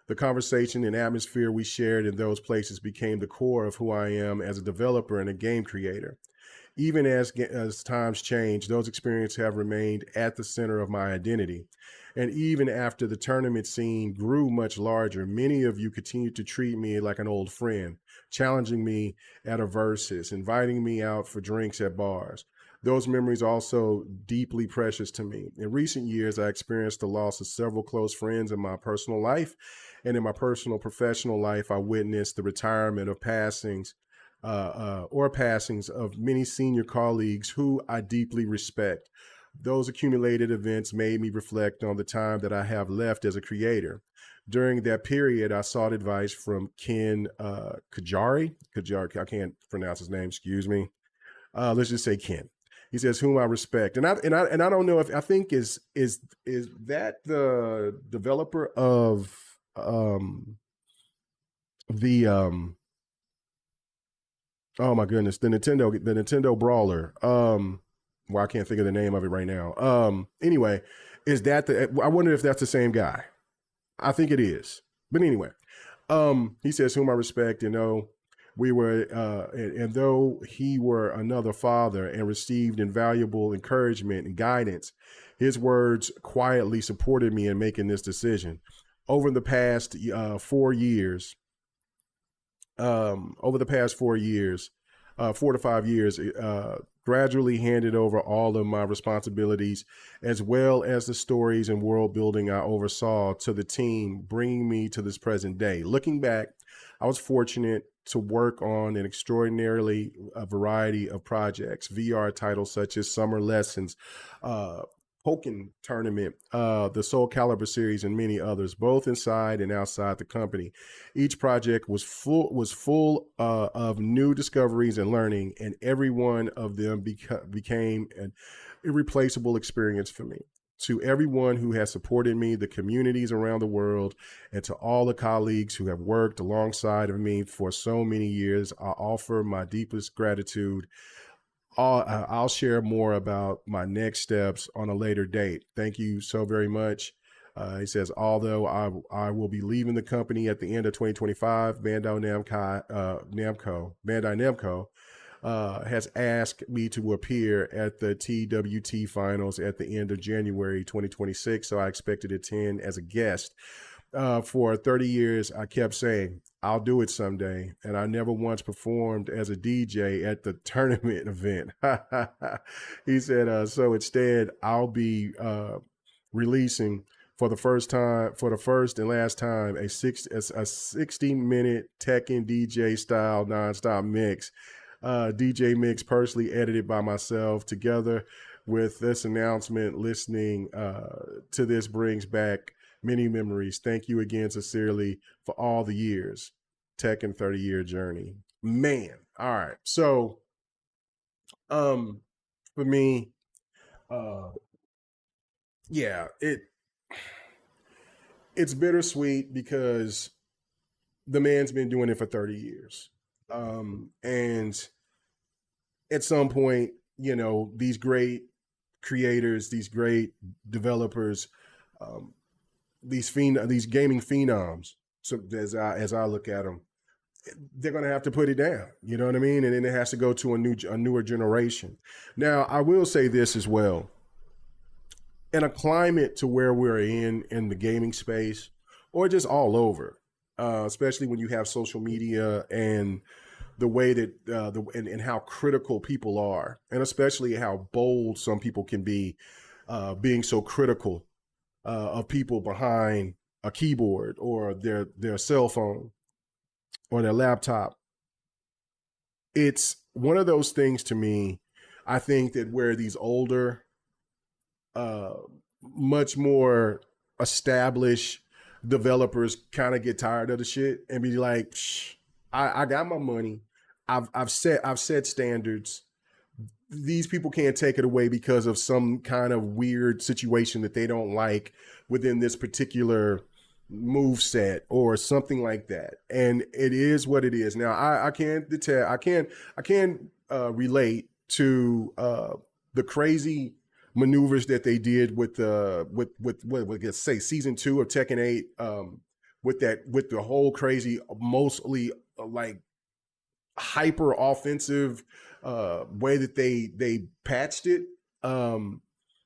The conversation and atmosphere we shared in those places became the core of who I am as a developer and a game creator. Even as times change, those experiences have remained at the center of my identity. And even after the tournament scene grew much larger, many of you continued to treat me like an old friend, challenging me at a versus, inviting me out for drinks at bars. Those memories are also deeply precious to me. In recent years, I experienced the loss of several close friends in my personal life, and in my personal professional life, I witnessed the retirement of passings of many senior colleagues who I deeply respect. Those accumulated events made me reflect on the time that I have left as a creator. During that period, I sought advice from Ken Kajari. Kajari, I can't pronounce his name. Excuse me. Let's just say Ken. He says, "Whom I respect," and I don't know if I think is that the developer of the oh my goodness, the Nintendo brawler. Well, I can't think of the name of it right now. Anyway, is that I wonder if that's the same guy. I think it is. But anyway, he says, "Whom I respect, you know, we were, and though he were another father and received invaluable encouragement and guidance, his words quietly supported me in making this decision. Over the past 4 years, over the past 4 years, 4 to 5 years, gradually handed over all of my responsibilities, as well as the stories and world building I oversaw to the team, bringing me to this present day. Looking back, I was fortunate to work on an extraordinarily variety of projects, VR titles such as Summer Lessons, Tekken tournament, the Soul Calibur series, and many others, both inside and outside the company. Each project was full of new discoveries and learning, and every one of them became an irreplaceable experience for me. To everyone who has supported me, the communities around the world, and to all the colleagues who have worked alongside of me for so many years, I offer my deepest gratitude. I'll share more about my next steps on a later date. Thank you so very much. He says, although I will be leaving the company at the end of 2025, Bandai Namco has asked me to appear at the TWT finals at the end of January 2026. So I expect to attend as a guest. For 30 years, I kept saying, I'll do it someday. And I never once performed as a DJ at the tournament event. He said, so instead, I'll be releasing for the first and last time, a 16-minute Tekken DJ style nonstop mix. DJ mix personally edited by myself. Together with this announcement, listening to this brings back many memories. Thank you again sincerely for all the years. Tekken 30-year journey. Man. All right. So for me, yeah, it's bittersweet because the man's been doing it for 30 years. And at some point, you know, these great creators, these great developers, these gaming phenoms, so as I look at them, they're going to have to put it down. You know what I mean? And then it has to go to a newer generation. Now, I will say this as well. In a climate to where we're in the gaming space, or just all over, especially when you have social media and the way that and how critical people are, and especially how bold some people can be, being so critical of people behind a keyboard or their cell phone or their laptop. It's one of those things to me. I think that where these older, much more established developers kind of get tired of the shit and be like, I got my money. I've set standards. These people can't take it away because of some kind of weird situation that they don't like within this particular move set or something like that. And it is what it is. Now I can't relate to the crazy maneuvers that they did with let's say season 2 of Tekken 8, with the whole crazy, mostly like hyper offensive way that they patched it,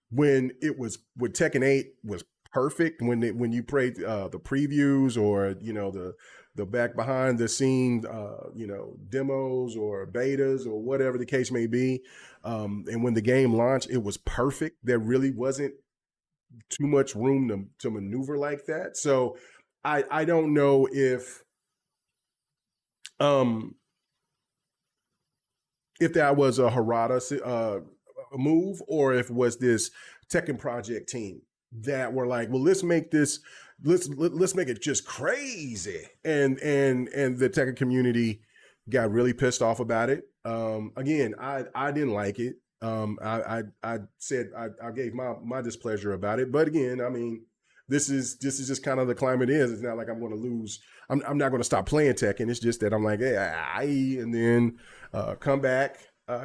when Tekken 8 was perfect, when you played the previews, or you know, the back behind the scene you know, demos or betas or whatever the case may be, and when the game launched, it was perfect. There really wasn't too much room to maneuver like that. So I don't know if that was a Harada move, or if it was this Tekken project team that were like, well, let's make it just crazy, and the Tekken community got really pissed off about it. Again, I didn't like it. I said I gave my displeasure about it, but again, I mean, this is just kind of the climate is. It's not like I'm going to lose. I'm not going to stop playing Tekken. It's just that I'm like, hey, and then come back.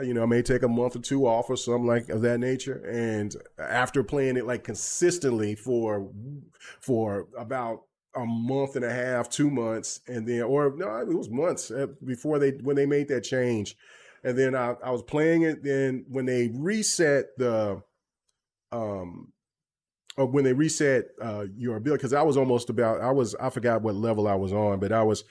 You know, I may take a month or two off or something like of that nature. And after playing it like consistently for about a month and a half, 2 months, and then, or no, it was months before when they made that change. And then I was playing it. Then when they reset your ability, because I was almost I forgot what level I was on, but I was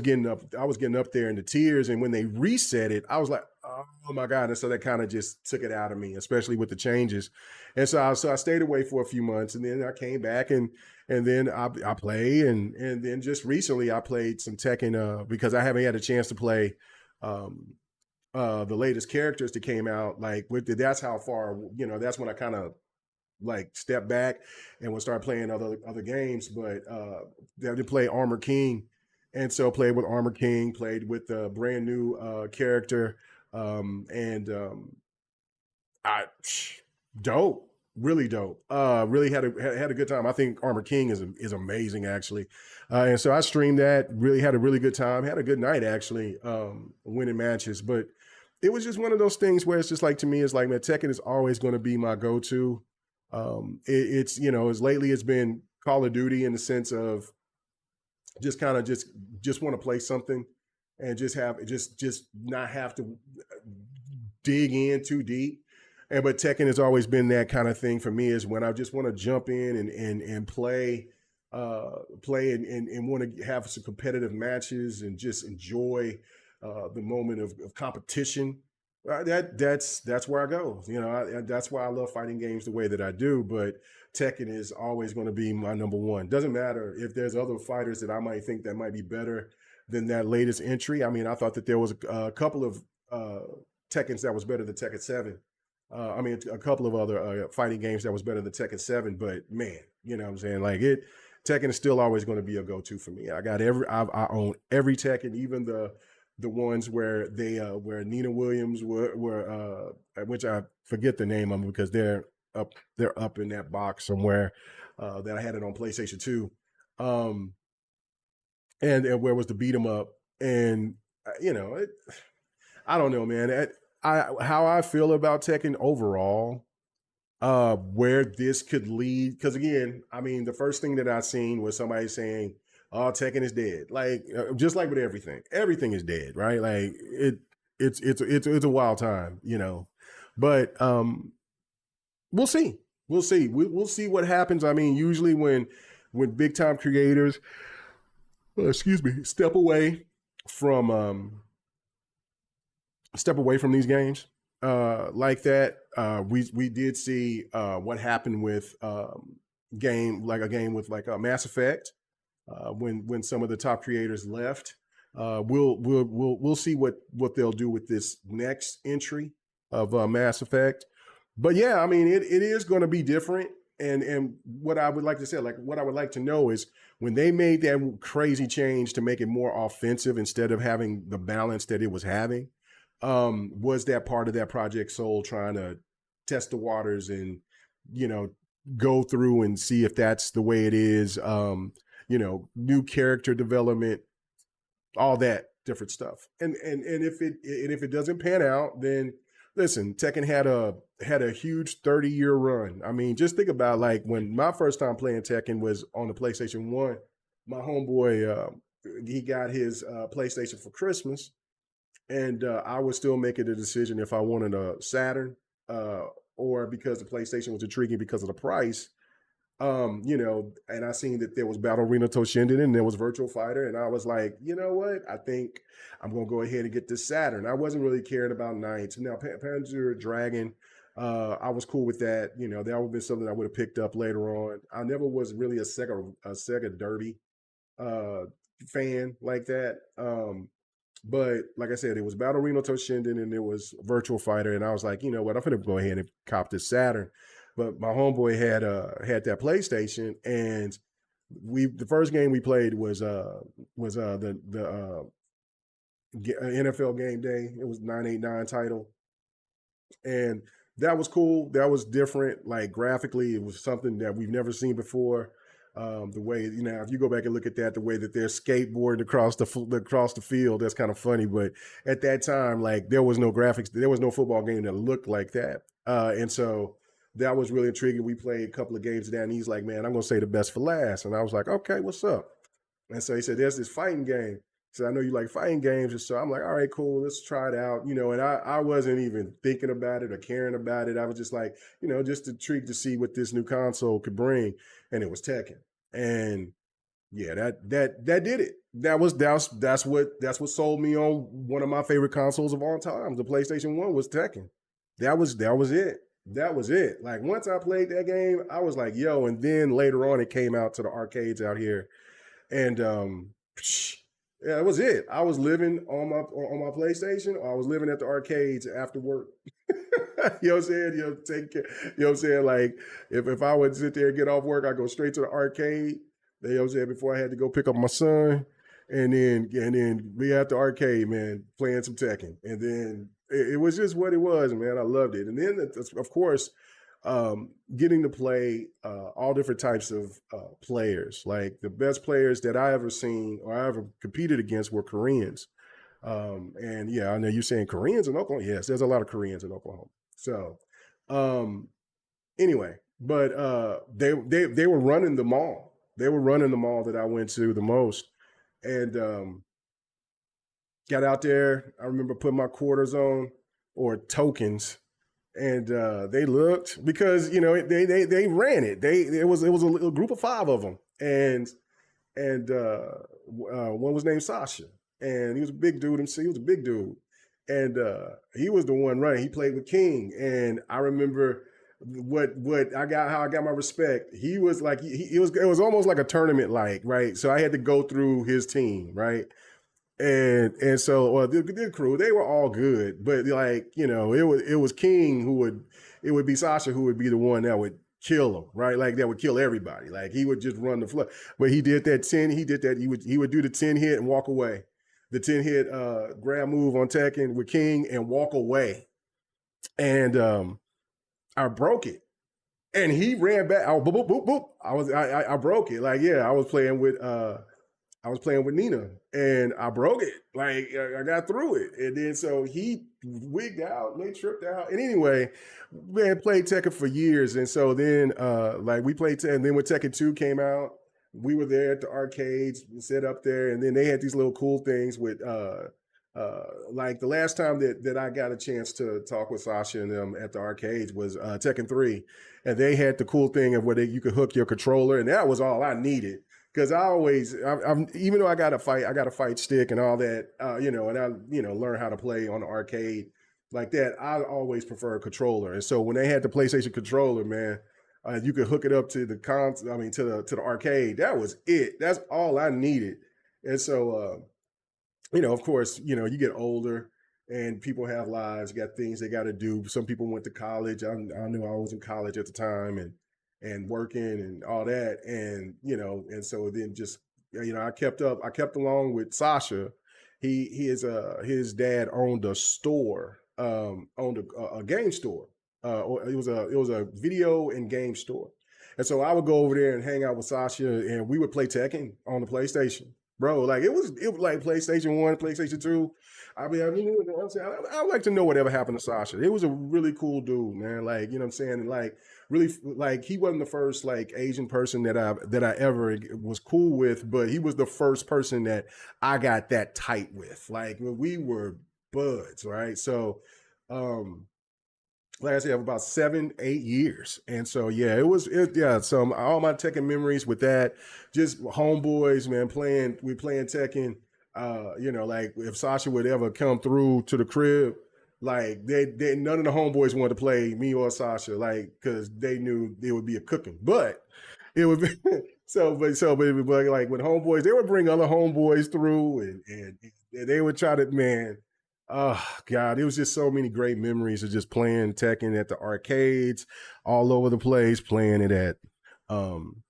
getting up there in the tiers, and when they reset it, I was like, oh my God. And so that kind of just took it out of me, especially with the changes. And so I stayed away for a few months, and then I came back, and then I played, and then just recently I played some Tekken because I haven't had a chance to play the latest characters that came out. Like that's how far, you know, that's when I kind of like step back and would start playing other games. But they had to play Armor King, and so played with Armor King, played with a brand new character, and I dope, really dope. Really had a good time. I think Armor King is amazing actually, and so I streamed that. Really had a really good time. Had a good night actually, winning matches. But it was just one of those things where it's just like to me, it's like man, Tekken is always going to be my go-to. It's as lately it's been Call of Duty in the sense of just kind of just want to play something and just not have to dig in too deep. And but Tekken has always been that kind of thing for me is when I just want to jump in and play and want to have some competitive matches and just enjoy the moment of competition. That's where I go. That's why I love fighting games the way that I do. But Tekken is always going to be my number one. Doesn't matter if there's other fighters that I might think that might be better than that latest entry. I mean, I thought that there was a couple of Tekkens that was better than Tekken 7. A couple of other fighting games that was better than Tekken 7, but man, you know what I'm saying? Like Tekken is still always going to be a go-to for me. I own every Tekken, even the ones where where Nina Williams were which I forget the name of them because they're up in that box somewhere that I had it on PlayStation 2. And where was the beat 'em up? And I don't know, man. How I feel about Tekken overall, where this could lead. Because again, I mean, the first thing that I seen was somebody saying, "Oh, Tekken is dead." Like just like with everything is dead, right? Like it's a wild time, But we'll see. We'll see. We'll see what happens. I mean, usually when big time creators, step away from these games like that. We did see what happened with a game with Mass Effect when some of the top creators left. We'll see what they'll do with this next entry of Mass Effect. But yeah, I mean, it is going to be different. And what I would like to say, like what I would like to know is when they made that crazy change to make it more offensive instead of having the balance that it was having, was that part of that Project Soul trying to test the waters and, go through and see if that's the way it is, new character development, all that different stuff. And if it doesn't pan out, then listen, Tekken had a huge 30-year run. I mean, just think about like when my first time playing Tekken was on the PlayStation 1, my homeboy, he got his PlayStation for Christmas. And I was still making the decision if I wanted a Saturn or because the PlayStation was intriguing because of the price. And I seen that there was Battle Arena Toshinden and there was Virtual Fighter. And I was like, you know what? I think I'm going to go ahead and get this Saturn. I wasn't really caring about Knights. Now, Panzer Dragon, I was cool with that. That would have been something I would have picked up later on. I never was really a Sega Derby fan like that. But like I said, it was Battle Arena Toshinden and it was Virtual Fighter. And I was like, you know what? I'm going to go ahead and cop this Saturn. But my homeboy had that PlayStation, and the first game we played was the NFL Game Day. It was 989 title, and that was cool. That was different. Like graphically, it was something that we've never seen before. The way if you go back and look at that, the way that they're skateboarding across the field, that's kind of funny. But at that time, like there was no graphics, there was no football game that looked like that, and so. That was really intriguing. We played a couple of games of that, and he's like, man, I'm going to say the best for last. And I was like, okay, what's up? And so he said, there's this fighting game. So I know you like fighting games. And so I'm like, all right, cool, let's try it out. And I wasn't even thinking about it or caring about it. I was just like, just intrigued to see what this new console could bring. And it was Tekken. And yeah, that did it. That's what sold me on one of my favorite consoles of all time. The PlayStation 1 was Tekken. That was it. That was it. Like once I played that game, I was like, yo, and then later on it came out to the arcades out here. And yeah, that was it. I was living on my PlayStation or I was living at the arcades after work. You know what I'm saying? Take care. You know what I'm saying? Like if I would sit there and get off work, I go straight to the arcade. You know what I'm saying? Before I had to go pick up my son, and then be at the arcade, man, playing some Tekken, and then it was just what it was, man. I loved it, and then of course, getting to play all different types of players. Like the best players that I ever seen or I ever competed against were Koreans. And yeah, I know you're saying Koreans in Oklahoma. Yes, there's a lot of Koreans in Oklahoma. So, um, anyway, but they were running the mall. They were running the mall that I went to the most, and got out there. I remember putting my quarters on or tokens, and they looked because they ran it. It was a little group of five of them, and one was named Sasha, and he was a big dude. He was a big dude, and he was the one running. He played with King, and I remember how I got my respect. He was like it was almost like a tournament, like right. So I had to go through his team, right. And so the crew, they were all good, but like it was King it would be Sasha who would be the one that would kill him, right? Like that would kill everybody. Like he would just run the floor. But he did that 10, he would do the 10 hit and walk away. The 10 hit grab move on Tekken with King and walk away. And I broke it. And he ran back. I boop, boop, boop, boop. I broke it. Like, yeah, I was playing with Nina and I broke it. Like I got through it. And then so he wigged out and they tripped out. And anyway, we had played Tekken for years. And so then like we played and then when Tekken 2 came out, we were there at the arcades, set up there, and then they had these little cool things with like the last time that I got a chance to talk with Sasha and them at the arcades was Tekken 3. And they had the cool thing of where you could hook your controller, and that was all I needed. Because I'm even though I got a fight stick and all that, and I learn how to play on the arcade like that. I always prefer a controller, and so when they had the PlayStation controller, man, you could hook it up to the to the arcade. That was it. That's all I needed, and so of course, you get older and people have lives, got things they got to do. Some people went to college. I knew I was in college at the time, and working and all that. And so then just, I kept along with Sasha. His dad owned a store, owned a game store. Or it was a video and game store. And so I would go over there and hang out with Sasha and we would play Tekken on the PlayStation. Bro, like it was like PlayStation 1, PlayStation 2. I mean, I'm saying, I would like to know whatever happened to Sasha. It was a really cool dude, man. Like, you know what I'm saying? And like, really, like, he wasn't the first like Asian person that I ever was cool with, but he was the first person that I got that tight with. Like, we were buds, right? So, like I said, about 7, 8 years. And so, yeah, yeah. So all my Tekken memories with that, just homeboys, man, we playing Tekken. Like if Sasha would ever come through to the crib, like they none of the homeboys wanted to play me or Sasha, like, cause they knew it would be a cooking. But it would be but like when homeboys, they would bring other homeboys through and they would try to, man. Oh God, it was just so many great memories of just playing Tekken at the arcades all over the place, um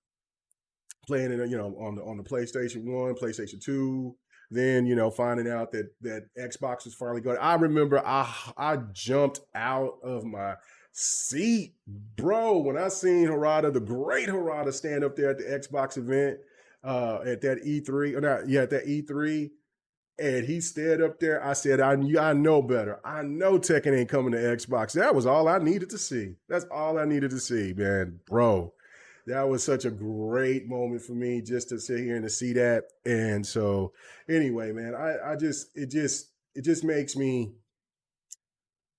playing it, on the PlayStation 1, PlayStation 2, then, finding out that Xbox was finally going. I remember I jumped out of my seat, bro, when I seen Harada, the great Harada, stand up there at the Xbox event at that E3, or not, yeah, at that E3. And he stayed up there. I said, I know better. I know Tekken ain't coming to Xbox. That was all I needed to see. That's all I needed to see, man. Bro, that was such a great moment for me just to sit here and to see that. And so anyway, man, it just makes me,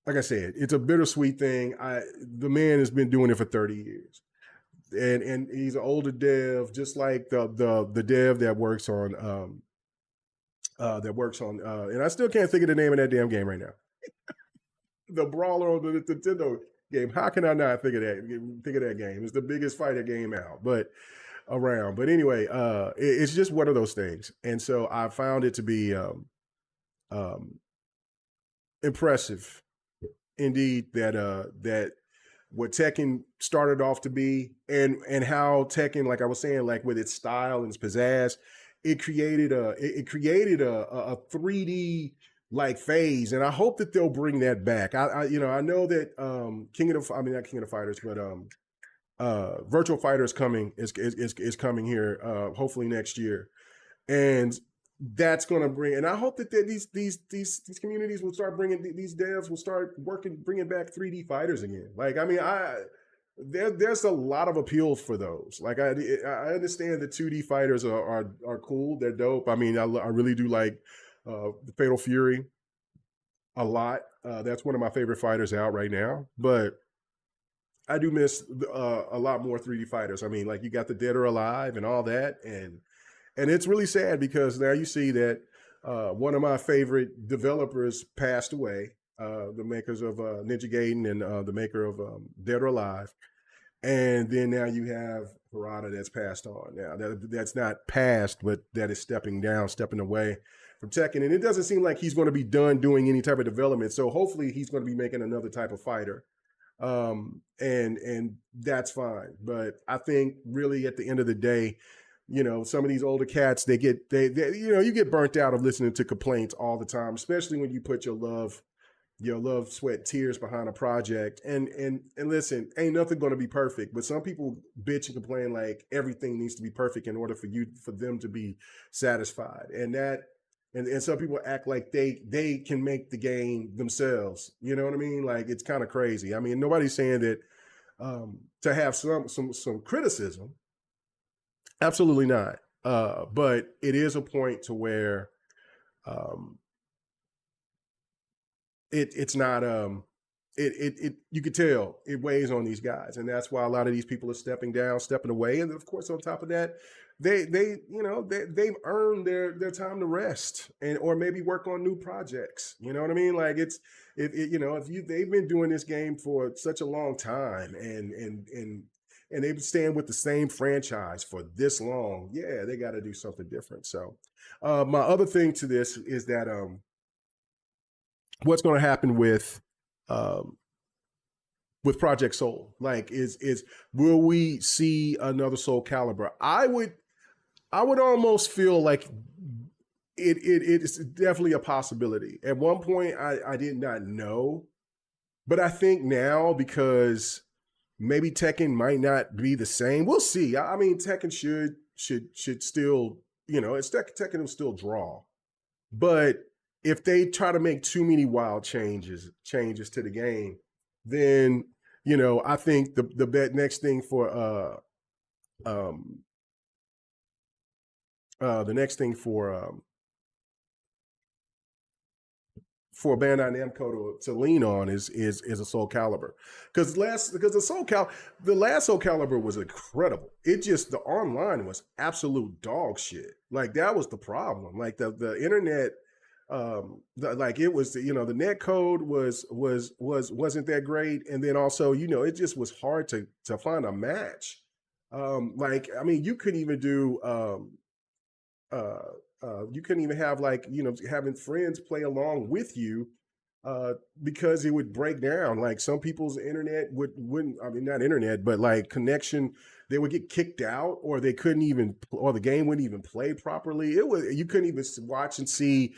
like I said, it's a bittersweet thing. The man has been doing it for 30 years. And he's an older dev, just like the dev that works on and I still can't think of the name of that damn game right now. The brawler on the Nintendo game. How can I not think of that game? It's the biggest fighter game out, but around. But anyway, it's just one of those things. And so I found it to be impressive indeed, that what Tekken started off to be, and how Tekken, like I was saying, like with its style and its pizzazz, it created a 3D like phase, and I hope that they'll bring that back. I know that not King of the Fighters, but Virtual Fighter is coming here hopefully next year, and that's going to bring. And I hope that these communities will start bringing, these devs will start working, bringing back 3D fighters again. Like, I mean, there's a lot of appeal for those. Like, I understand that 2D fighters are cool, they're dope. I mean, I really do like Fatal Fury a lot. That's one of my favorite fighters out right now, but I do miss a lot more 3D fighters. I mean, like, you got the Dead or Alive and all that, and it's really sad because now you see that one of my favorite developers passed away. The makers of Ninja Gaiden and the maker of Dead or Alive, and then now you have Harada that's passed on. Now that's not passed, but that is stepping down, stepping away from Tekken, and it doesn't seem like he's going to be done doing any type of development. So hopefully he's going to be making another type of fighter, and that's fine. But I think really at the end of the day, some of these older cats, they you get burnt out of listening to complaints all the time, especially when you put your love, sweat, tears behind a project. And listen, ain't nothing going to be perfect, but some people bitch and complain like everything needs to be perfect in order for them to be satisfied. And some people act like they can make the game themselves. You know what I mean? Like, it's kind of crazy. I mean, nobody's saying that to have some criticism. Absolutely not. But it is a point to where it's not you could tell it weighs on these guys, and that's why a lot of these people are stepping down, stepping away. And of course, on top of that, they've earned their time to rest or maybe work on new projects. You know what I mean? Like, if they've been doing this game for such a long time, and they've been staying with the same franchise for this long, yeah, they got to do something different. So my other thing to this is that what's going to happen with Project Soul? Like, will we see another Soul Calibur? I would almost feel like it is definitely a possibility. At one point, I did not know, but I think now, because maybe Tekken might not be the same. We'll see. I mean, Tekken should still, Tekken will still draw, but if they try to make too many wild changes to the game, then I think the next thing for the next thing for Bandai Namco to lean on is a Soul Calibur, because the last Soul Calibur was incredible. It just, the online was absolute dog shit. Like, that was the problem. Like, the internet, it was, the net code wasn't that great, and then also it just was hard to find a match. Like, I mean, you couldn't even do you couldn't even have, like, having friends play along with you, because it would break down. Like, some people's internet wouldn't, I mean, not internet, but like connection, they would get kicked out, or they couldn't even, or the game wouldn't even play properly. You couldn't even watch and see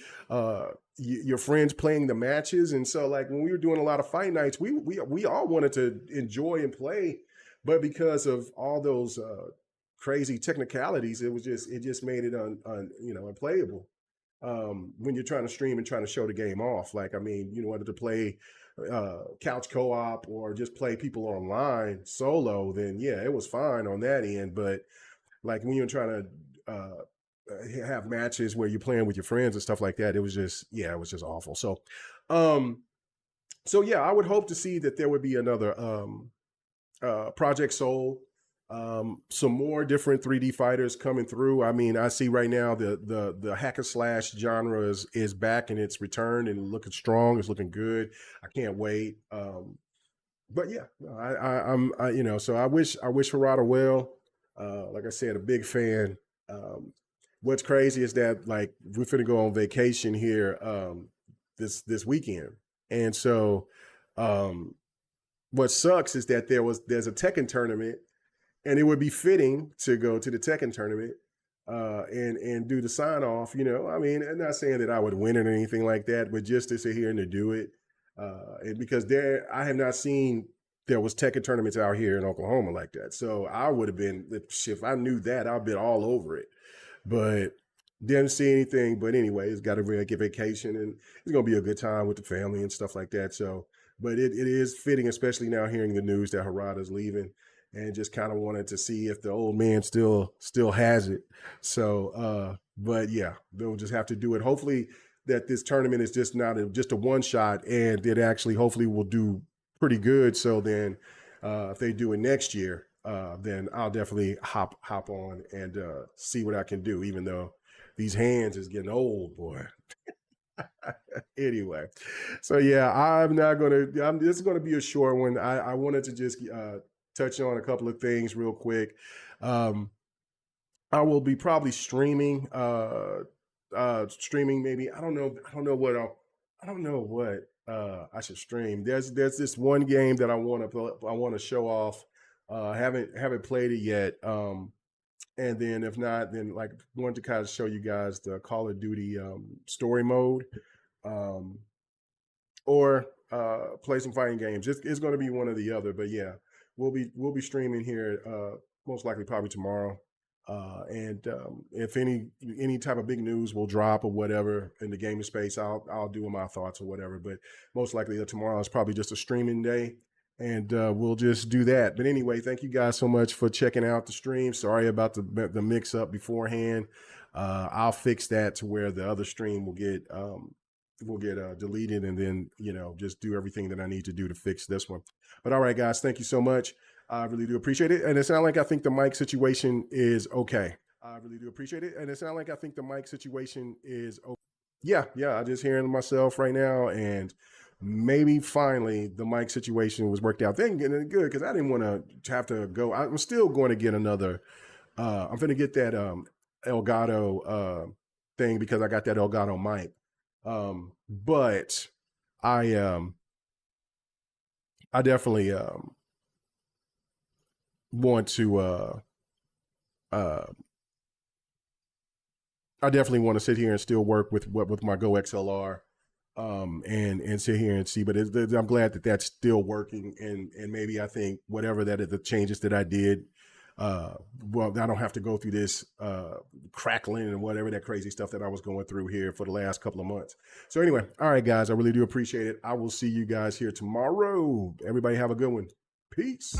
your friends playing the matches. And so, like, when we were doing a lot of fight nights, we all wanted to enjoy and play, but because of all those crazy technicalities, it just made it unplayable when you're trying to stream and trying to show the game off. Like, I mean, wanted to play couch co-op or just play people online solo, then yeah, it was fine on that end. But like, when you're trying to have matches where you're playing with your friends and stuff like that, it was just awful. So yeah, I would hope to see that there would be another Project Soul, some more different 3D fighters coming through. I mean, I see right now the hack and slash genre is back in its return and looking strong. It's looking good. I can't wait. But yeah, so I wish Harada well. Like I said, a big fan. What's crazy is that, like, we're finna go on vacation here this weekend, and so Um, what sucks is that there's a Tekken tournament, and it would be fitting to go to the Tekken tournament and do the sign off. You know, I mean, I'm not saying that I would win it or anything like that, but just to sit here and to do it, and because I have not seen there was Tekken tournaments out here in Oklahoma like that. So I would have been, if I knew that, I'd been all over it. But didn't see anything. But anyway, it's got a get vacation, and it's gonna be a good time with the family and stuff like that. So, but it is fitting, especially now hearing the news that Harada's leaving, and just kind of wanted to see if the old man still has it. So, but yeah, they'll just have to do it. Hopefully, that this tournament is just not just a one shot, and it actually hopefully will do pretty good. So then, if they do it next year, then I'll definitely hop on and see what I can do. Even though these hands is getting old, boy. Anyway, so yeah, I'm not gonna. This is gonna be a short one. I wanted to just touch on a couple of things real quick. I will be probably streaming. Streaming maybe. I don't know what I should stream. There's this one game that I want to show off. Haven't played it yet. And then if not, then like wanted to kind of show you guys the Call of Duty story mode, um, or play some fighting games. It's going to be one or the other. But yeah, we'll be streaming here most likely probably tomorrow. And if any type of big news will drop or whatever in the gaming space, I'll do my thoughts or whatever. But most likely tomorrow is probably just a streaming day, and we'll just do that. But anyway, thank you guys so much for checking out the stream. Sorry about the mix up beforehand. I'll fix that to where the other stream will get deleted, and then just do everything that I need to do to fix this one. But all right, guys, thank you so much. I really do appreciate it. And it sounds like I think the mic situation is okay. I really do appreciate it. And it sounds like I think the mic situation is okay. Yeah. I just hearing myself right now, and maybe finally the mic situation was worked out. Then getting good because I didn't want to have to go. I'm still going to get another. I'm going to get that Elgato thing because I got that Elgato mic. But I definitely want to I definitely want to sit here and still work with my Go XLR and sit here and see. But I'm glad that that's still working, and maybe I think whatever the changes that I did, well, I don't have to go through this crackling and whatever that crazy stuff that I was going through here for the last couple of months. So anyway, all right, guys, I really do appreciate it. I will see you guys here tomorrow. Everybody have a good one. Peace.